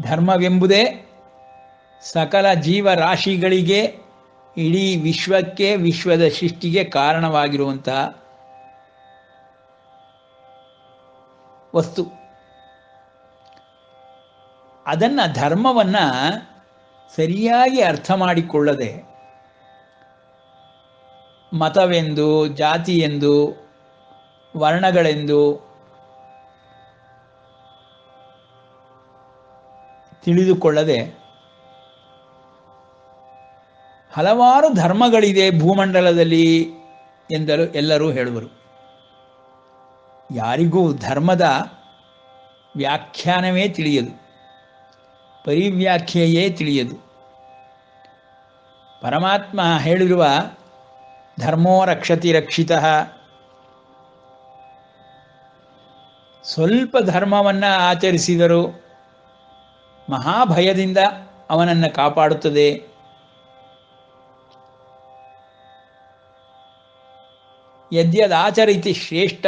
ಧರ್ಮವೆಂಬುದೇ ಸಕಲ ಜೀವರಾಶಿಗಳಿಗೆ, ಇಡೀ ವಿಶ್ವಕ್ಕೆ, ವಿಶ್ವದ ಸೃಷ್ಟಿಗೆ ಕಾರಣವಾಗಿರುವಂತಹ ವಸ್ತು. ಅದನ್ನು, ಧರ್ಮವನ್ನು ಸರಿಯಾಗಿ ಅರ್ಥ ಮಾಡಿಕೊಳ್ಳದೆ ಮತವೆಂದು, ಜಾತಿಯೆಂದು, ವರ್ಣಗಳೆಂದು ತಿಳಿದುಕೊಳ್ಳದೆ ಹಲವಾರು ಧರ್ಮಗಳಿದೆ ಭೂಮಂಡಲದಲ್ಲಿ ಎಂದರು ಎಲ್ಲರೂ ಹೇಳುವರು. ಯಾರಿಗೂ ಧರ್ಮದ ವ್ಯಾಖ್ಯಾನವೇ ತಿಳಿಯದು, ಪರಿವ್ಯಾಖ್ಯೆಯೇ ತಿಳಿಯದು. ಪರಮಾತ್ಮ ಹೇಳಿರುವ ಧರ್ಮೋ ರಕ್ಷತಿ ರಕ್ಷಿತಃ, ಸ್ವಲ್ಪ ಧರ್ಮವನ್ನು ಆಚರಿಸಿದರೂ ಮಹಾಭಯದಿಂದ ಅವನನ್ನು ಕಾಪಾಡುತ್ತದೆ. ಯದ್ಯದಾಚರಿತಿ ಶ್ರೇಷ್ಠ,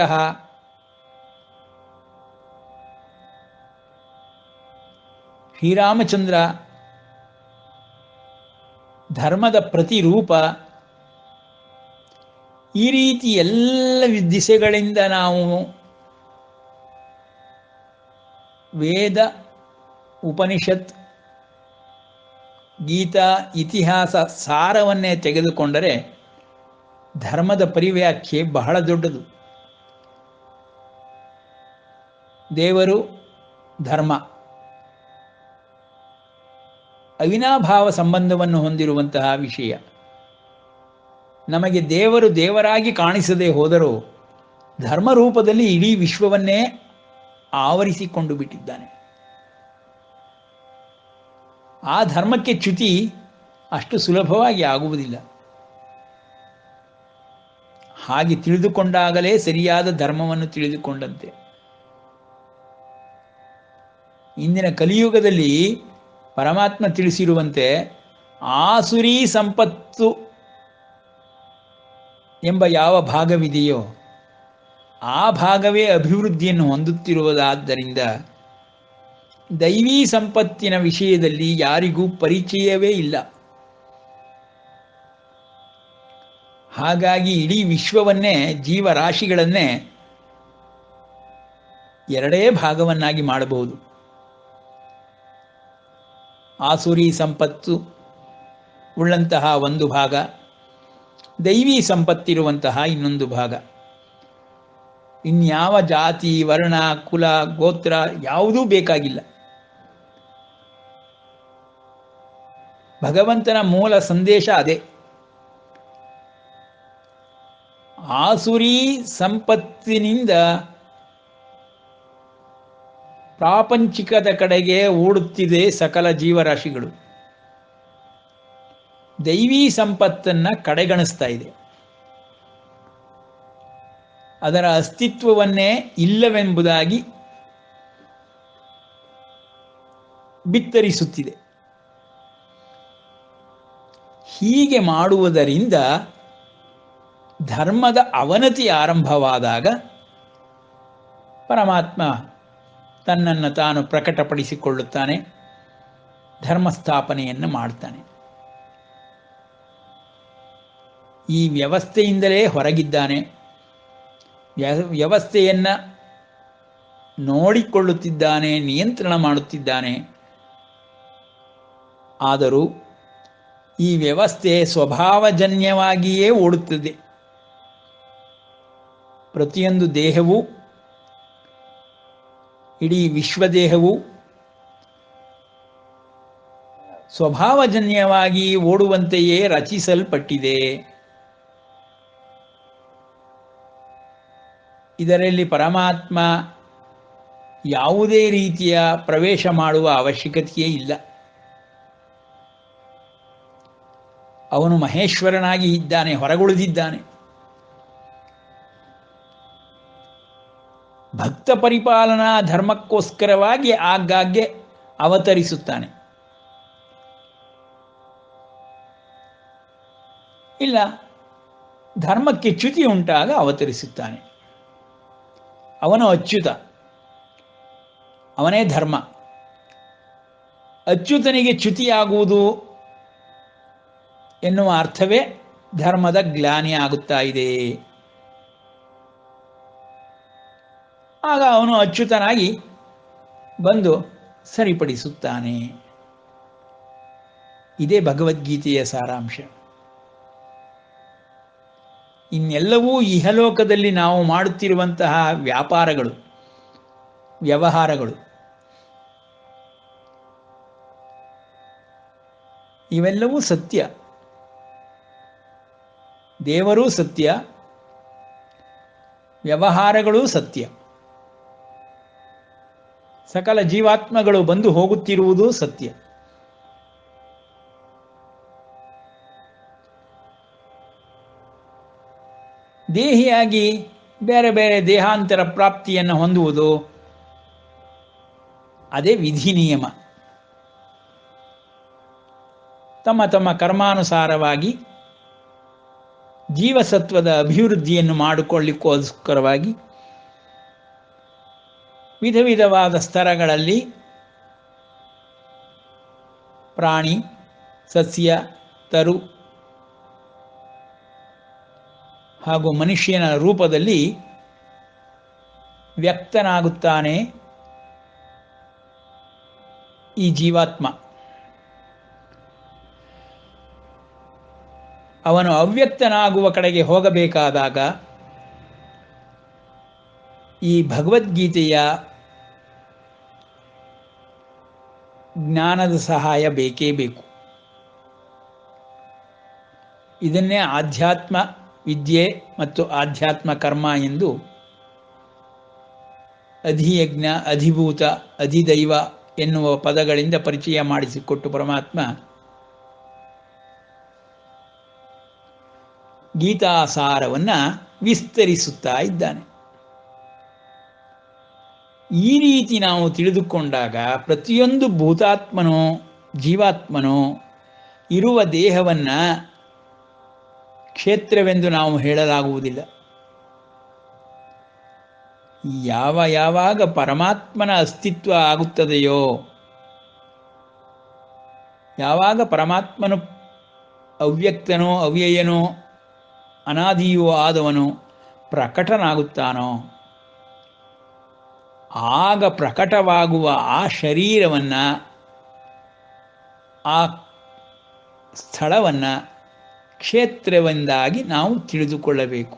ಶ್ರೀರಾಮಚಂದ್ರ ಧರ್ಮದ ಪ್ರತಿರೂಪ. ಈ ರೀತಿ ಎಲ್ಲ ದಿಸೆಗಳಿಂದ ನಾವು ವೇದ, ಉಪನಿಷತ್, ಗೀತಾ, ಇತಿಹಾಸ ಸಾರವನ್ನೇ ತೆಗೆದುಕೊಂಡರೆ ಧರ್ಮದ ಪರಿವ್ಯಾಖ್ಯೆ ಬಹಳ ದೊಡ್ಡದು. ದೇವರು, ಧರ್ಮ ಅವಿನಾಭಾವ ಸಂಬಂಧವನ್ನು ಹೊಂದಿರುವಂತಹ ವಿಷಯ. ನಮಗೆ ದೇವರು ದೇವರಾಗಿ ಕಾಣಿಸದೆ ಹೋದರೂ ಧರ್ಮರೂಪದಲ್ಲಿ ಇಡೀ ವಿಶ್ವವನ್ನೇ ಆವರಿಸಿಕೊಂಡು ಬಿಟ್ಟಿದ್ದಾನೆ. ಆ ಧರ್ಮಕ್ಕೆ ಚ್ಯುತಿ ಅಷ್ಟು ಸುಲಭವಾಗಿ ಆಗುವುದಿಲ್ಲ. ಹಾಗೆ ತಿಳಿದುಕೊಂಡಾಗಲೇ ಸರಿಯಾದ ಧರ್ಮವನ್ನು ತಿಳಿದುಕೊಂಡಂತೆ. ಇಂದಿನ ಕಲಿಯುಗದಲ್ಲಿ ಪರಮಾತ್ಮ ತಿಳಿಸಿರುವಂತೆ ಆಸುರಿ ಸಂಪತ್ತು ಎಂಬ ಯಾವ ಭಾಗವಿದೆಯೋ ಆ ಭಾಗವೇ ಅಭಿವೃದ್ಧಿಯನ್ನು ಹೊಂದುತ್ತಿರುವುದಾದ್ದರಿಂದ ದೈವೀ ಸಂಪತ್ತಿನ ವಿಷಯದಲ್ಲಿ ಯಾರಿಗೂ ಪರಿಚಯವೇ ಇಲ್ಲ. ಹಾಗಾಗಿ ಇಡೀ ವಿಶ್ವವನ್ನೇ, ಜೀವರಾಶಿಗಳನ್ನೇ ಎರಡೇ ಭಾಗವನ್ನಾಗಿ ಮಾಡಬಹುದು. ಆಸುರಿ ಸಂಪತ್ತು ಉಳ್ಳಂತಹ ಒಂದು ಭಾಗ, ದೈವೀ ಸಂಪತ್ತಿರುವಂತಹ ಇನ್ನೊಂದು ಭಾಗ. ಇನ್ಯಾವ ಜಾತಿ, ವರ್ಣ, ಕುಲ, ಗೋತ್ರ ಯಾವುದೂ ಬೇಕಾಗಿಲ್ಲ. ಭಗವಂತನ ಮೂಲ ಸಂದೇಶ ಅದೇ. ಆಸುರಿ ಸಂಪತ್ತಿನಿಂದ ಪ್ರಾಪಂಚಿಕದ ಕಡೆಗೆ ಓಡುತ್ತಿದೆ ಸಕಲ ಜೀವರಾಶಿಗಳು. ದೈವೀ ಸಂಪತ್ತನ್ನು ಕಡೆಗಣಿಸ್ತಾ ಇದೆ. ಅದರ ಅಸ್ತಿತ್ವವನ್ನೇ ಇಲ್ಲವೆಂಬುದಾಗಿ ಬಿತ್ತರಿಸುತ್ತಿದೆ. ಹೀಗೆ ಮಾಡುವುದರಿಂದ ಧರ್ಮದ ಅವನತಿ ಆರಂಭವಾದಾಗ ಪರಮಾತ್ಮ ತನ್ನನ್ನು ತಾನು ಪ್ರಕಟಪಡಿಸಿಕೊಳ್ಳುತ್ತಾನೆ, ಧರ್ಮಸ್ಥಾಪನೆಯನ್ನು ಮಾಡ್ತಾನೆ. ಈ ವ್ಯವಸ್ಥೆಯಿಂದಲೇ ಹೊರಗಿದ್ದಾನೆ. ವ್ಯವಸ್ಥೆಯನ್ನು ನೋಡಿಕೊಳ್ಳುತ್ತಿದ್ದಾನೆ, ನಿಯಂತ್ರಣ ಮಾಡುತ್ತಿದ್ದಾನೆ. ಆದರೂ ಈ ವ್ಯವಸ್ಥೆ ಸ್ವಭಾವಜನ್ಯವಾಗಿಯೇ ಓಡುತ್ತದೆ. ಪ್ರತಿಯೊಂದು ದೇಹವು, ಇಡೀ ವಿಶ್ವದೇಹವು ಸ್ವಭಾವಜನ್ಯವಾಗಿ ಓಡುವಂತೆಯೇ ರಚಿಸಲ್ಪಟ್ಟಿದೆ. ಇದರಲ್ಲಿ ಪರಮಾತ್ಮ ಯಾವುದೇ ರೀತಿಯ ಪ್ರವೇಶ ಮಾಡುವ ಅವಶ್ಯಕತೆಯೇ ಇಲ್ಲ. ಅವನು ಮಹೇಶ್ವರನಾಗಿ ಇದ್ದಾನೆ, ಹೊರಗುಳಿದಿದ್ದಾನೆ. ಭಕ್ತ ಪರಿಪಾಲನಾ ಧರ್ಮಕ್ಕೋಸ್ಕರವಾಗಿ ಆಗಾಗ್ಗೆ ಅವತರಿಸುತ್ತಾನೆ. ಇಲ್ಲ, ಧರ್ಮಕ್ಕೆ ಚ್ಯುತಿ ಉಂಟಾಗ ಅವತರಿಸುತ್ತಾನೆ. ಅವನು ಅಚ್ಯುತ, ಅವನೇ ಧರ್ಮ. ಅಚ್ಯುತನಿಗೆ ಚ್ಯುತಿಯಾಗುವುದು ಎನ್ನುವ ಅರ್ಥವೇ ಧರ್ಮದ ಗ್ಲಾನಿ ಆಗುತ್ತಾ ಇದೆ. ಆಗ ಅವನು ಅಚ್ಯುತನಾಗಿ ಬಂದು ಸರಿಪಡಿಸುತ್ತಾನೆ. ಇದೇ ಭಗವದ್ಗೀತೆಯ ಸಾರಾಂಶ. ಇನ್ನೆಲ್ಲವೂ ಇಹಲೋಕದಲ್ಲಿ ನಾವು ಮಾಡುತ್ತಿರುವಂತಹ ವ್ಯಾಪಾರಗಳು, ವ್ಯವಹಾರಗಳು. ಇವೆಲ್ಲವೂ ಸತ್ಯ. ದೇವರೂ ಸತ್ಯ, ವ್ಯವಹಾರಗಳೂ ಸತ್ಯ. ಸಕಲ ಜೀವಾತ್ಮಗಳು ಬಂದು ಹೋಗುತ್ತಿರುವುದೂ ಸತ್ಯ. ದೇಹಿಯಾಗಿ ಬೇರೆ ಬೇರೆ ದೇಹಾಂತರ ಪ್ರಾಪ್ತಿಯನ್ನು ಹೊಂದುವುದು ಅದೇ ವಿಧಿ ನಿಯಮ. ತಮ್ಮ ತಮ್ಮ ಕರ್ಮಾನುಸಾರವಾಗಿ ಜೀವಸತ್ವದ ಅಭಿವೃದ್ಧಿಯನ್ನು ಮಾಡಿಕೊಳ್ಳಿಕ್ಕೋಸ್ಕರವಾಗಿ ವಿಧ ವಿಧವಾದ ಸ್ತರಗಳಲ್ಲಿ ಪ್ರಾಣಿ, ಸಸ್ಯ, ತರು ಹಾಗೂ ಮನುಷ್ಯನ ರೂಪದಲ್ಲಿ ವ್ಯಕ್ತನಾಗುತ್ತಾನೆ ಈ ಜೀವಾತ್ಮ. ಅವನು ಅವ್ಯಕ್ತನಾಗುವ ಕಡೆಗೆ ಹೋಗಬೇಕಾದಾಗ ಈ ಭಗವದ್ಗೀತೆಯ ಜ್ಞಾನದ ಸಹಾಯ ಬೇಕೇ ಬೇಕು. ಇದನ್ನೇ ಆಧ್ಯಾತ್ಮ ವಿದ್ಯೆ ಮತ್ತು ಆಧ್ಯಾತ್ಮ ಕರ್ಮ ಎಂದು ಅಧಿಯಜ್ಞ, ಅಧಿಭೂತ, ಅಧಿದೈವ ಎನ್ನುವ ಪದಗಳಿಂದ ಪರಿಚಯ ಮಾಡಿಸಿಕೊಟ್ಟು ಪರಮಾತ್ಮ ಗೀತಾಸಾರವನ್ನು ವಿಸ್ತರಿಸುತ್ತಾ ಇದ್ದಾನೆ. ಈ ರೀತಿ ನಾವು ತಿಳಿದುಕೊಂಡಾಗ ಪ್ರತಿಯೊಂದು ಭೂತಾತ್ಮನೋ ಜೀವಾತ್ಮನೋ ಇರುವ ದೇಹವನ್ನು ಕ್ಷೇತ್ರವೆಂದು ನಾವು ಹೇಳಲಾಗುವುದಿಲ್ಲ. ಯಾವಾಗ ಪರಮಾತ್ಮನ ಅಸ್ತಿತ್ವ ಆಗುತ್ತದೆಯೋ, ಯಾವಾಗ ಪರಮಾತ್ಮನು ಅವ್ಯಕ್ತನೋ ಅವ್ಯಯನೋ ಅನಾದಿಯೂ ಆದವನು ಪ್ರಕಟನಾಗುತ್ತಾನೋ, ಆಗ ಪ್ರಕಟವಾಗುವ ಆ ಶರೀರವನ್ನು, ಆ ಸ್ಥಳವನ್ನು ಕ್ಷೇತ್ರವೆಂದಾಗಿ ನಾವು ತಿಳಿದುಕೊಳ್ಳಬೇಕು.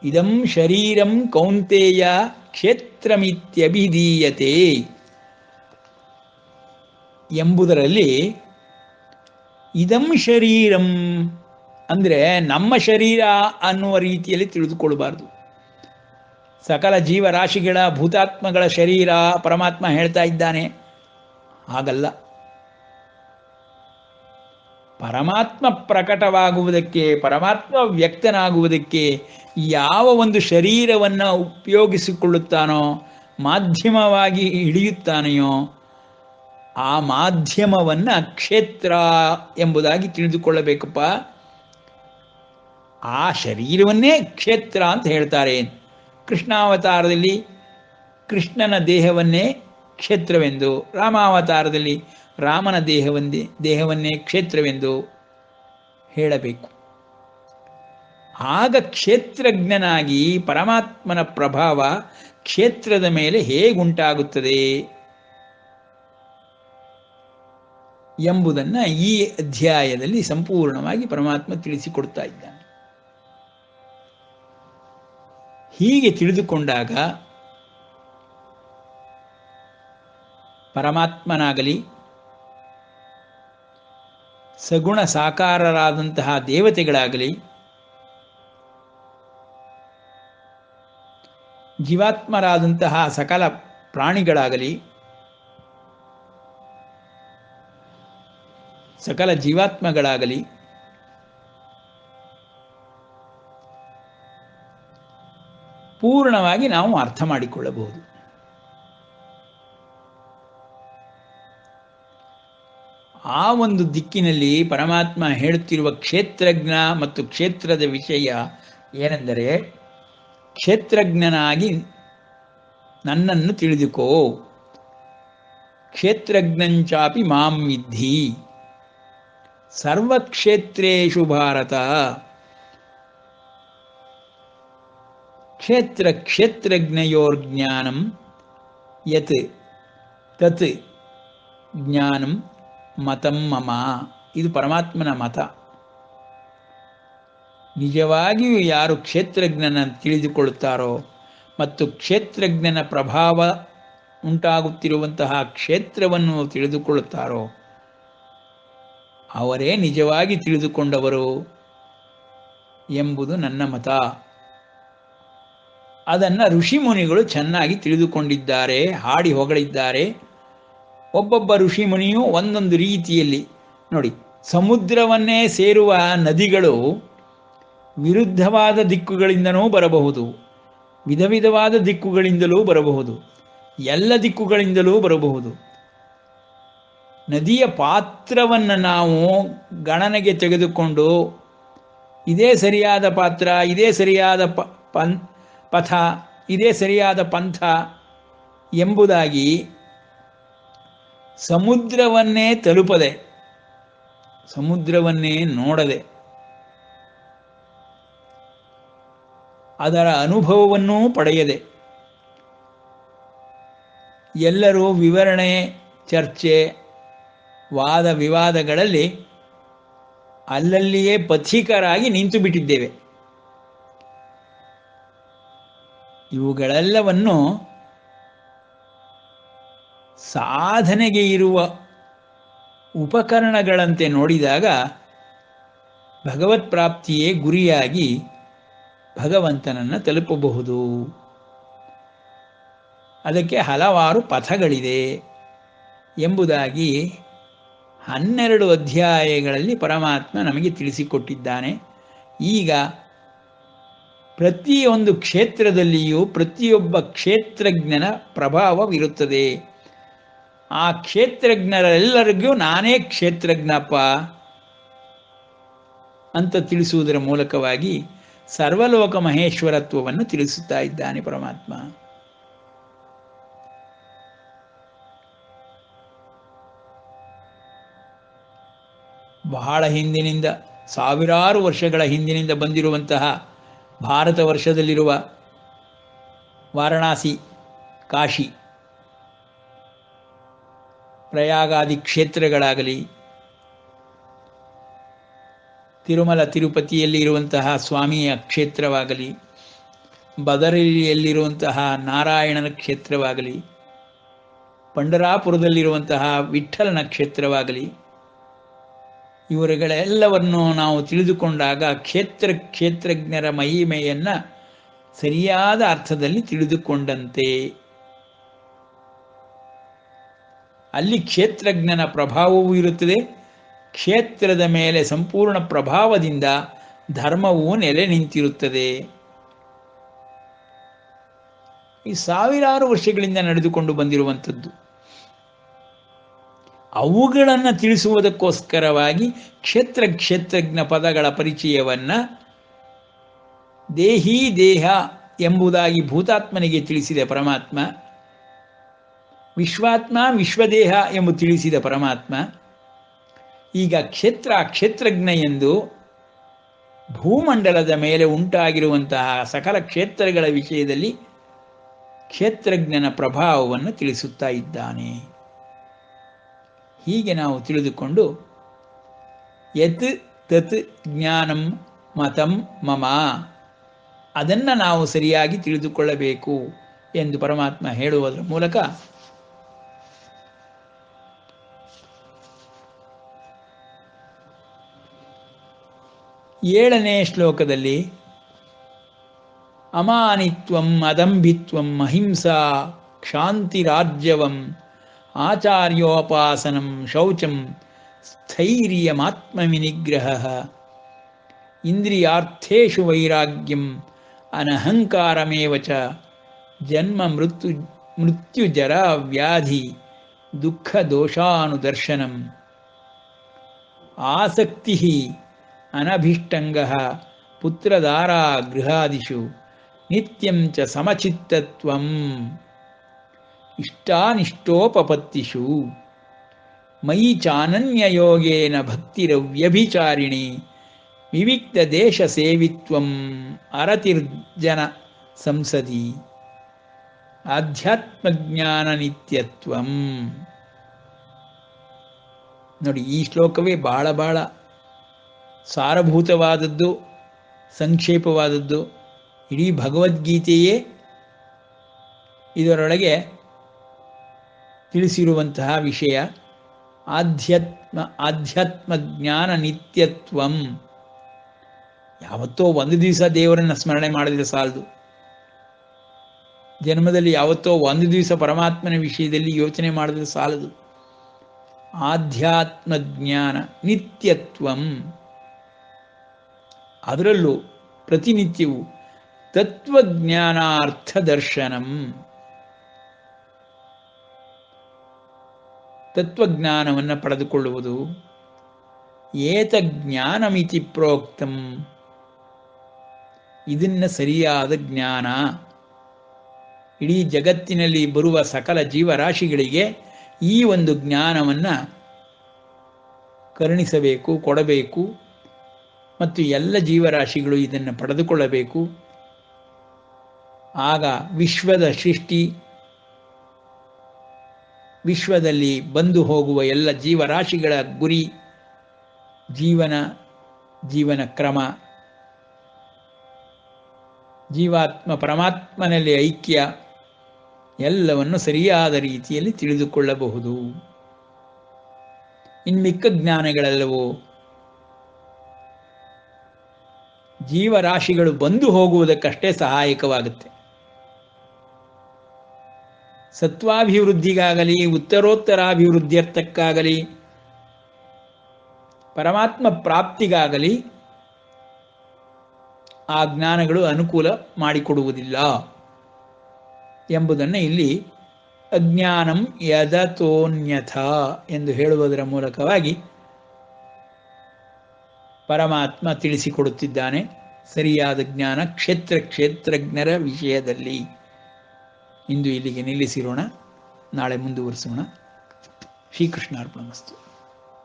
ಇದಂ ಶರೀರಂ ಕೌಂತೇಯ ಕ್ಷೇತ್ರಮಿತ್ಯಭಿಧೀಯತೆ ಎಂಬುದರಲ್ಲಿ ಇದಂ ಶರೀರಂ ಅಂದರೆ ನಮ್ಮ ಶರೀರ ಅನ್ನುವ ರೀತಿಯಲ್ಲಿ ತಿಳಿದುಕೊಳ್ಳಬಾರದು. ಸಕಲ ಜೀವರಾಶಿಗಳ ಭೂತಾತ್ಮಗಳ ಶರೀರ ಪರಮಾತ್ಮ ಹೇಳ್ತಾ ಇದ್ದಾನೆ, ಹಾಗಲ್ಲ. ಪರಮಾತ್ಮ ಪ್ರಕಟವಾಗುವುದಕ್ಕೆ, ಪರಮಾತ್ಮ ವ್ಯಕ್ತನಾಗುವುದಕ್ಕೆ ಯಾವ ಒಂದು ಶರೀರವನ್ನು ಉಪಯೋಗಿಸಿಕೊಳ್ಳುತ್ತಾನೋ, ಮಾಧ್ಯಮವಾಗಿ ಹಿಡಿಯುತ್ತಾನೆಯೋ, ಆ ಮಾಧ್ಯಮವನ್ನು ಕ್ಷೇತ್ರ ಎಂಬುದಾಗಿ ತಿಳಿದುಕೊಳ್ಳಬೇಕಪ್ಪ. ಆ ಶರೀರವನ್ನೇ ಕ್ಷೇತ್ರ ಅಂತ ಹೇಳ್ತಾರೆ. ಕೃಷ್ಣಾವತಾರದಲ್ಲಿ ಕೃಷ್ಣನ ದೇಹವನ್ನೇ ಕ್ಷೇತ್ರವೆಂದು, ರಾಮಾವತಾರದಲ್ಲಿ ರಾಮನ ದೇಹವನ್ನೇ ಕ್ಷೇತ್ರವೆಂದು ಹೇಳಬೇಕು. ಆಗ ಕ್ಷೇತ್ರಜ್ಞನಾಗಿ ಪರಮಾತ್ಮನ ಪ್ರಭಾವ ಕ್ಷೇತ್ರದ ಮೇಲೆ ಹೇಗುಂಟಾಗುತ್ತದೆ ಎಂಬುದನ್ನು ಈ ಅಧ್ಯಾಯದಲ್ಲಿ ಸಂಪೂರ್ಣವಾಗಿ ಪರಮಾತ್ಮ ತಿಳಿಸಿಕೊಡ್ತಾ ಇದ್ದಾನೆ. ಹೀಗೆ ತಿಳಿದುಕೊಂಡಾಗ ಪರಮಾತ್ಮನಾಗಲಿ ಸಗುಣ ಸಾಕಾರರಾದಂತಹ ದೇವತೆಗಳಾಗಲಿ ಜೀವಾತ್ಮರಾದಂತಹ ಸಕಲ ಪ್ರಾಣಿಗಳಾಗಲಿ ಸಕಲ ಜೀವಾತ್ಮಗಳಾಗಲಿ ಪೂರ್ಣವಾಗಿ ನಾವು ಅರ್ಥ ಮಾಡಿಕೊಳ್ಳಬಹುದು. ಆ ಒಂದು ದಿಕ್ಕಿನಲ್ಲಿ ಪರಮಾತ್ಮ ಹೇಳುತ್ತಿರುವ ಕ್ಷೇತ್ರಜ್ಞ ಮತ್ತು ಕ್ಷೇತ್ರದ ವಿಷಯ ಏನೆಂದರೆ, ಕ್ಷೇತ್ರಜ್ಞನಾಗಿ ನನ್ನನ್ನು ತಿಳಿದುಕೋ, ಕ್ಷೇತ್ರಜ್ಞಂಚಾಪಿ ಮಾಂ ವಿದ್ಧಿ, ಸರ್ವಕ್ಷೇತ್ರೇಷು ಭಾರತ. ಕ್ಷೇತ್ರಜ್ಞಯೋರ್ಜ್ಞಾನಂ ಯತ್ ತತ್ ಜ್ಞಾನಂ ಮತಂ ಮಮ. ಇದು ಪರಮಾತ್ಮನ ಮತ. ನಿಜವಾಗಿಯೂ ಯಾರು ಕ್ಷೇತ್ರಜ್ಞನ ತಿಳಿದುಕೊಳ್ಳುತ್ತಾರೋ ಮತ್ತು ಕ್ಷೇತ್ರಜ್ಞನ ಪ್ರಭಾವ ಉಂಟಾಗುತ್ತಿರುವಂತಹ ಕ್ಷೇತ್ರವನ್ನು ತಿಳಿದುಕೊಳ್ಳುತ್ತಾರೋ ಅವರೇ ನಿಜವಾಗಿ ತಿಳಿದುಕೊಂಡವರು ಎಂಬುದು ನನ್ನ ಮತ. ಅದನ್ನು ಋಷಿ ಮುನಿಗಳು ಚೆನ್ನಾಗಿ ತಿಳಿದುಕೊಂಡಿದ್ದಾರೆ, ಹಾಡಿ ಹೊಗಳಿದ್ದಾರೆ. ಒಬ್ಬೊಬ್ಬ ಋಷಿ ಮುನಿಯು ಒಂದೊಂದು ರೀತಿಯಲ್ಲಿ ನೋಡಿ, ಸಮುದ್ರವನ್ನೇ ಸೇರುವ ನದಿಗಳು ವಿರುದ್ಧವಾದ ದಿಕ್ಕುಗಳಿಂದನೂ ಬರಬಹುದು, ವಿಧ ವಿಧವಾದ ದಿಕ್ಕುಗಳಿಂದಲೂ ಬರಬಹುದು, ಎಲ್ಲ ದಿಕ್ಕುಗಳಿಂದಲೂ ಬರಬಹುದು. ನದಿಯ ಪಾತ್ರವನ್ನು ನಾವು ಗಣನೆಗೆ ತೆಗೆದುಕೊಂಡು ಇದೇ ಸರಿಯಾದ ಪಾತ್ರ, ಇದೇ ಸರಿಯಾದ ಪಥ, ಇದೇ ಸರಿಯಾದ ಪಂಥ ಎಂಬುದಾಗಿ ಸಮುದ್ರವನ್ನೇ ತಲುಪದೆ, ಸಮುದ್ರವನ್ನೇ ನೋಡದೆ, ಅದರ ಅನುಭವವನ್ನೂ ಪಡೆಯದೆ ಎಲ್ಲರೂ ವಿವರಣೆ, ಚರ್ಚೆ, ವಾದ ವಿವಾದಗಳಲ್ಲಿ ಅಲ್ಲಲ್ಲಿಯೇ ಪಥಿಕರಾಗಿ ನಿಂತು ಬಿಟ್ಟಿದ್ದೇವೆ. ಇವುಗಳೆಲ್ಲವನ್ನು ಸಾಧನೆಗೆ ಇರುವ ಉಪಕರಣಗಳಂತೆ ನೋಡಿದಾಗ ಭಗವತ್ ಪ್ರಾಪ್ತಿಯೇ ಗುರಿಯಾಗಿ ಭಗವಂತನನ್ನು ತಲುಪಬಹುದು. ಅದಕ್ಕೆ ಹಲವಾರು ಪಥಗಳಿದೆ ಎಂಬುದಾಗಿ 12 ಅಧ್ಯಾಯಗಳಲ್ಲಿ ಪರಮಾತ್ಮ ನಮಗೆ ತಿಳಿಸಿಕೊಟ್ಟಿದ್ದಾನೆ. ಈಗ ಪ್ರತಿಯೊಂದು ಕ್ಷೇತ್ರದಲ್ಲಿಯೂ ಪ್ರತಿಯೊಬ್ಬ ಕ್ಷೇತ್ರಜ್ಞನ ಪ್ರಭಾವವಿರುತ್ತದೆ. ಆ ಕ್ಷೇತ್ರಜ್ಞರೆಲ್ಲರಿಗೂ ನಾನೇ ಕ್ಷೇತ್ರಜ್ಞಪ್ಪ ಅಂತ ತಿಳಿಸುವುದರ ಮೂಲಕವಾಗಿ ಸರ್ವಲೋಕ ಮಹೇಶ್ವರತ್ವವನ್ನು ತಿಳಿಸುತ್ತಾ ಇದ್ದಾನೆ ಪರಮಾತ್ಮ. ಬಹಳ ಹಿಂದಿನಿಂದ, ಸಾವಿರಾರು ವರ್ಷಗಳ ಹಿಂದಿನಿಂದ ಬಂದಿರುವಂತಹ ಭಾರತ ವರ್ಷದಲ್ಲಿರುವ ವಾರಣಾಸಿ, ಕಾಶಿ, ಪ್ರಯಾಗಾದಿ ಕ್ಷೇತ್ರಗಳಾಗಲಿ, ತಿರುಮಲ ತಿರುಪತಿಯಲ್ಲಿ ಇರುವಂತಹ ಸ್ವಾಮಿಯ ಕ್ಷೇತ್ರವಾಗಲಿ, ಬದರಿಯಲ್ಲಿರುವಂತಹ ನಾರಾಯಣನ ಕ್ಷೇತ್ರವಾಗಲಿ, ಪಂಢರಾಪುರದಲ್ಲಿರುವಂತಹ ವಿಠ್ಠಲನ ಕ್ಷೇತ್ರವಾಗಲಿ, ಇವರುಗಳೆಲ್ಲವನ್ನು ನಾವು ತಿಳಿದುಕೊಂಡಾಗ ಕ್ಷೇತ್ರಜ್ಞರ ಮಹಿಮೆಯನ್ನು ಸರಿಯಾದ ಅರ್ಥದಲ್ಲಿ ತಿಳಿದುಕೊಂಡಂತೆ. ಅಲ್ಲಿ ಕ್ಷೇತ್ರಜ್ಞನ ಪ್ರಭಾವವೂ ಇರುತ್ತದೆ. ಕ್ಷೇತ್ರದ ಮೇಲೆ ಸಂಪೂರ್ಣ ಪ್ರಭಾವದಿಂದ ಧರ್ಮವೂ ನೆಲೆ ನಿಂತಿರುತ್ತದೆ. ಈ ಸಾವಿರಾರು ವರ್ಷಗಳಿಂದ ನಡೆದುಕೊಂಡು ಬಂದಿರುವಂಥದ್ದು. ಅವುಗಳನ್ನು ತಿಳಿಸುವುದಕ್ಕೋಸ್ಕರವಾಗಿ ಕ್ಷೇತ್ರಜ್ಞ ಪದಗಳ ಪರಿಚಯವನ್ನು ದೇಹಿ ದೇಹ ಎಂಬುದಾಗಿ ಭೂತಾತ್ಮನಿಗೆ ತಿಳಿಸಿದ ಪರಮಾತ್ಮ, ವಿಶ್ವಾತ್ಮ ವಿಶ್ವದೇಹ ಎಂಬು ತಿಳಿಸಿದ ಪರಮಾತ್ಮ ಈಗ ಕ್ಷೇತ್ರಜ್ಞ ಎಂದು ಭೂಮಂಡಲದ ಮೇಲೆ ಉಂಟಾಗಿರುವಂತಹ ಸಕಲ ಕ್ಷೇತ್ರಗಳ ವಿಷಯದಲ್ಲಿ ಕ್ಷೇತ್ರಜ್ಞನ ಪ್ರಭಾವವನ್ನು ತಿಳಿಸುತ್ತಾ ಇದ್ದಾನೆ. ಹೀಗೆ ನಾವು ತಿಳಿದುಕೊಂಡು ಯತ್ ತತ್ ಜ್ಞಾನಂ ಮತಂ ಮಮ, ಅದನ್ನು ನಾವು ಸರಿಯಾಗಿ ತಿಳಿದುಕೊಳ್ಳಬೇಕು ಎಂದು ಪರಮಾತ್ಮ ಹೇಳುವುದರ ಮೂಲಕ ಏಳನೇ ಶ್ಲೋಕದಲ್ಲಿ ಅಮಾನಿತ್ವಂ ಅದಂಭಿತ್ವಂ ಅಹಿಂಸಾ ಕ್ಷಾಂತಿರಾರ್ಜವಂ ಆಚಾರ್ಯೋಪಾಸನಂ ಶೌಚಂ ಸ್ಥೈರ್ಯಮಾತ್ಮವಿನಿಗ್ರಹ ಇಂದ್ರಿಯಾರ್ಥೇಷು ವೈರಾಗ್ಯಂ ಅನಹಂಕಾರಮೇವ ಚ ಜನ್ಮ ಮೃತ್ಯುಜರ ವ್ಯಾಧಿ ದುಃಖ ದೋಷಾನುದರ್ಶನಂ ಆಸಕ್ತಿ ಅನಭಿಷ್ಟಂಗಃ ಪುತ್ರದಾರಾ ಗೃಹಾದಿಷು ನಿತ್ಯಂ ಚ ಸಮಚಿತ್ತತ್ವಂ ಇಷ್ಟಾನಿಷ್ಟೋಪಪತ್ತಿಷು ಮಯಿ ಚಾನನ್ಯಯೋಗೇನ ಭಕ್ತಿರವ್ಯಭಿಚಾರಿಣಿ ವಿವಿಕ್ತ ದೇಶ ಸೇವಿತ್ವಂ ಅರತಿರ್ಜನ ಸಂಸದಿ ಆಧ್ಯಾತ್ಮಜ್ಞಾನ ನಿತ್ಯತ್ವಂ. ನೋಡಿ, ಈ ಶ್ಲೋಕವೇ ಬಹಳ ಸಾರಭೂತವಾದದ್ದು, ಸಂಕ್ಷೇಪವಾದದ್ದು. ಇಡೀ ಭಗವದ್ಗೀತೆಯೇ ಇದರೊಳಗೆ ತಿಳಿಸಿರುವಂತಹ ವಿಷಯ. ಆಧ್ಯಾತ್ಮ ಜ್ಞಾನ ನಿತ್ಯತ್ವಂ. ಯಾವತ್ತೋ ಒಂದು ದಿವಸ ದೇವರನ್ನು ಸ್ಮರಣೆ ಮಾಡಿದರೆ ಸಾಲದು. ಜನ್ಮದಲ್ಲಿ ಯಾವತ್ತೋ ಒಂದು ದಿವಸ ಪರಮಾತ್ಮನ ವಿಷಯದಲ್ಲಿ ಯೋಚನೆ ಮಾಡಿದ್ರೆ ಸಾಲದು. ಆಧ್ಯಾತ್ಮ ಜ್ಞಾನ ನಿತ್ಯತ್ವಂ, ಅದರಲ್ಲೂ ಪ್ರತಿನಿತ್ಯವೂ ತತ್ವಜ್ಞಾನಾರ್ಥ ದರ್ಶನಂ, ತತ್ವಜ್ಞಾನವನ್ನು ಪಡೆದುಕೊಳ್ಳುವುದು. ಏತಜ್ಞಾನಮಿತಿ ಪ್ರೋಕ್ತಂ, ಇದನ್ನ ಸರಿಯಾದ ಜ್ಞಾನ. ಇಡೀ ಜಗತ್ತಿನಲ್ಲಿ ಬರುವ ಸಕಲ ಜೀವರಾಶಿಗಳಿಗೆ ಈ ಒಂದು ಜ್ಞಾನವನ್ನು ಕರುಣಿಸಬೇಕು, ಕೊಡಬೇಕು. ಮತ್ತು ಎಲ್ಲ ಜೀವರಾಶಿಗಳು ಇದನ್ನು ಪಡೆದುಕೊಳ್ಳಬೇಕು. ಆಗ ವಿಶ್ವದ ಸೃಷ್ಟಿ, ವಿಶ್ವದಲ್ಲಿ ಬಂದು ಹೋಗುವ ಎಲ್ಲ ಜೀವರಾಶಿಗಳ ಗುರಿ, ಜೀವನ ಕ್ರಮ, ಜೀವಾತ್ಮ ಪರಮಾತ್ಮನಲ್ಲಿ ಐಕ್ಯ, ಎಲ್ಲವನ್ನು ಸರಿಯಾದ ರೀತಿಯಲ್ಲಿ ತಿಳಿದುಕೊಳ್ಳಬಹುದು. ಇನ್ಮಿಕ್ಕ ಜ್ಞಾನಗಳೆಲ್ಲವೂ ಜೀವರಾಶಿಗಳು ಬಂದು ಹೋಗುವುದಕ್ಕಷ್ಟೇ ಸಹಾಯಕವಾಗುತ್ತೆ. ಸತ್ವಾಭಿವೃದ್ಧಿಗಾಗಲಿ ಉತ್ತರೋತ್ತರಾಭಿವೃದ್ಧಿಯರ್ಥಕ್ಕಾಗಲಿ ಪರಮಾತ್ಮ ಪ್ರಾಪ್ತಿಗಾಗಲಿ ಆ ಜ್ಞಾನಗಳು ಅನುಕೂಲ ಮಾಡಿಕೊಡುವುದಿಲ್ಲ ಎಂಬುದನ್ನು ಇಲ್ಲಿ ಅಜ್ಞಾನಂ ಯದತೋನ್ಯಥ ಎಂದು ಹೇಳುವುದರ ಮೂಲಕವಾಗಿ ಪರಮಾತ್ಮ ತಿಳಿಸಿಕೊಡುತ್ತಿದ್ದಾನೆ. ಸರಿಯಾದ ಜ್ಞಾನ ಕ್ಷೇತ್ರಜ್ಞರ ವಿಷಯದಲ್ಲಿ. ಇಂದು ಇಲ್ಲಿಗೆ ನಿಲ್ಲಿಸಿರೋಣ, ನಾಳೆ ಮುಂದುವರಿಸೋಣ. ಶ್ರೀಕೃಷ್ಣಾರ್ಪಣಮಸ್ತು.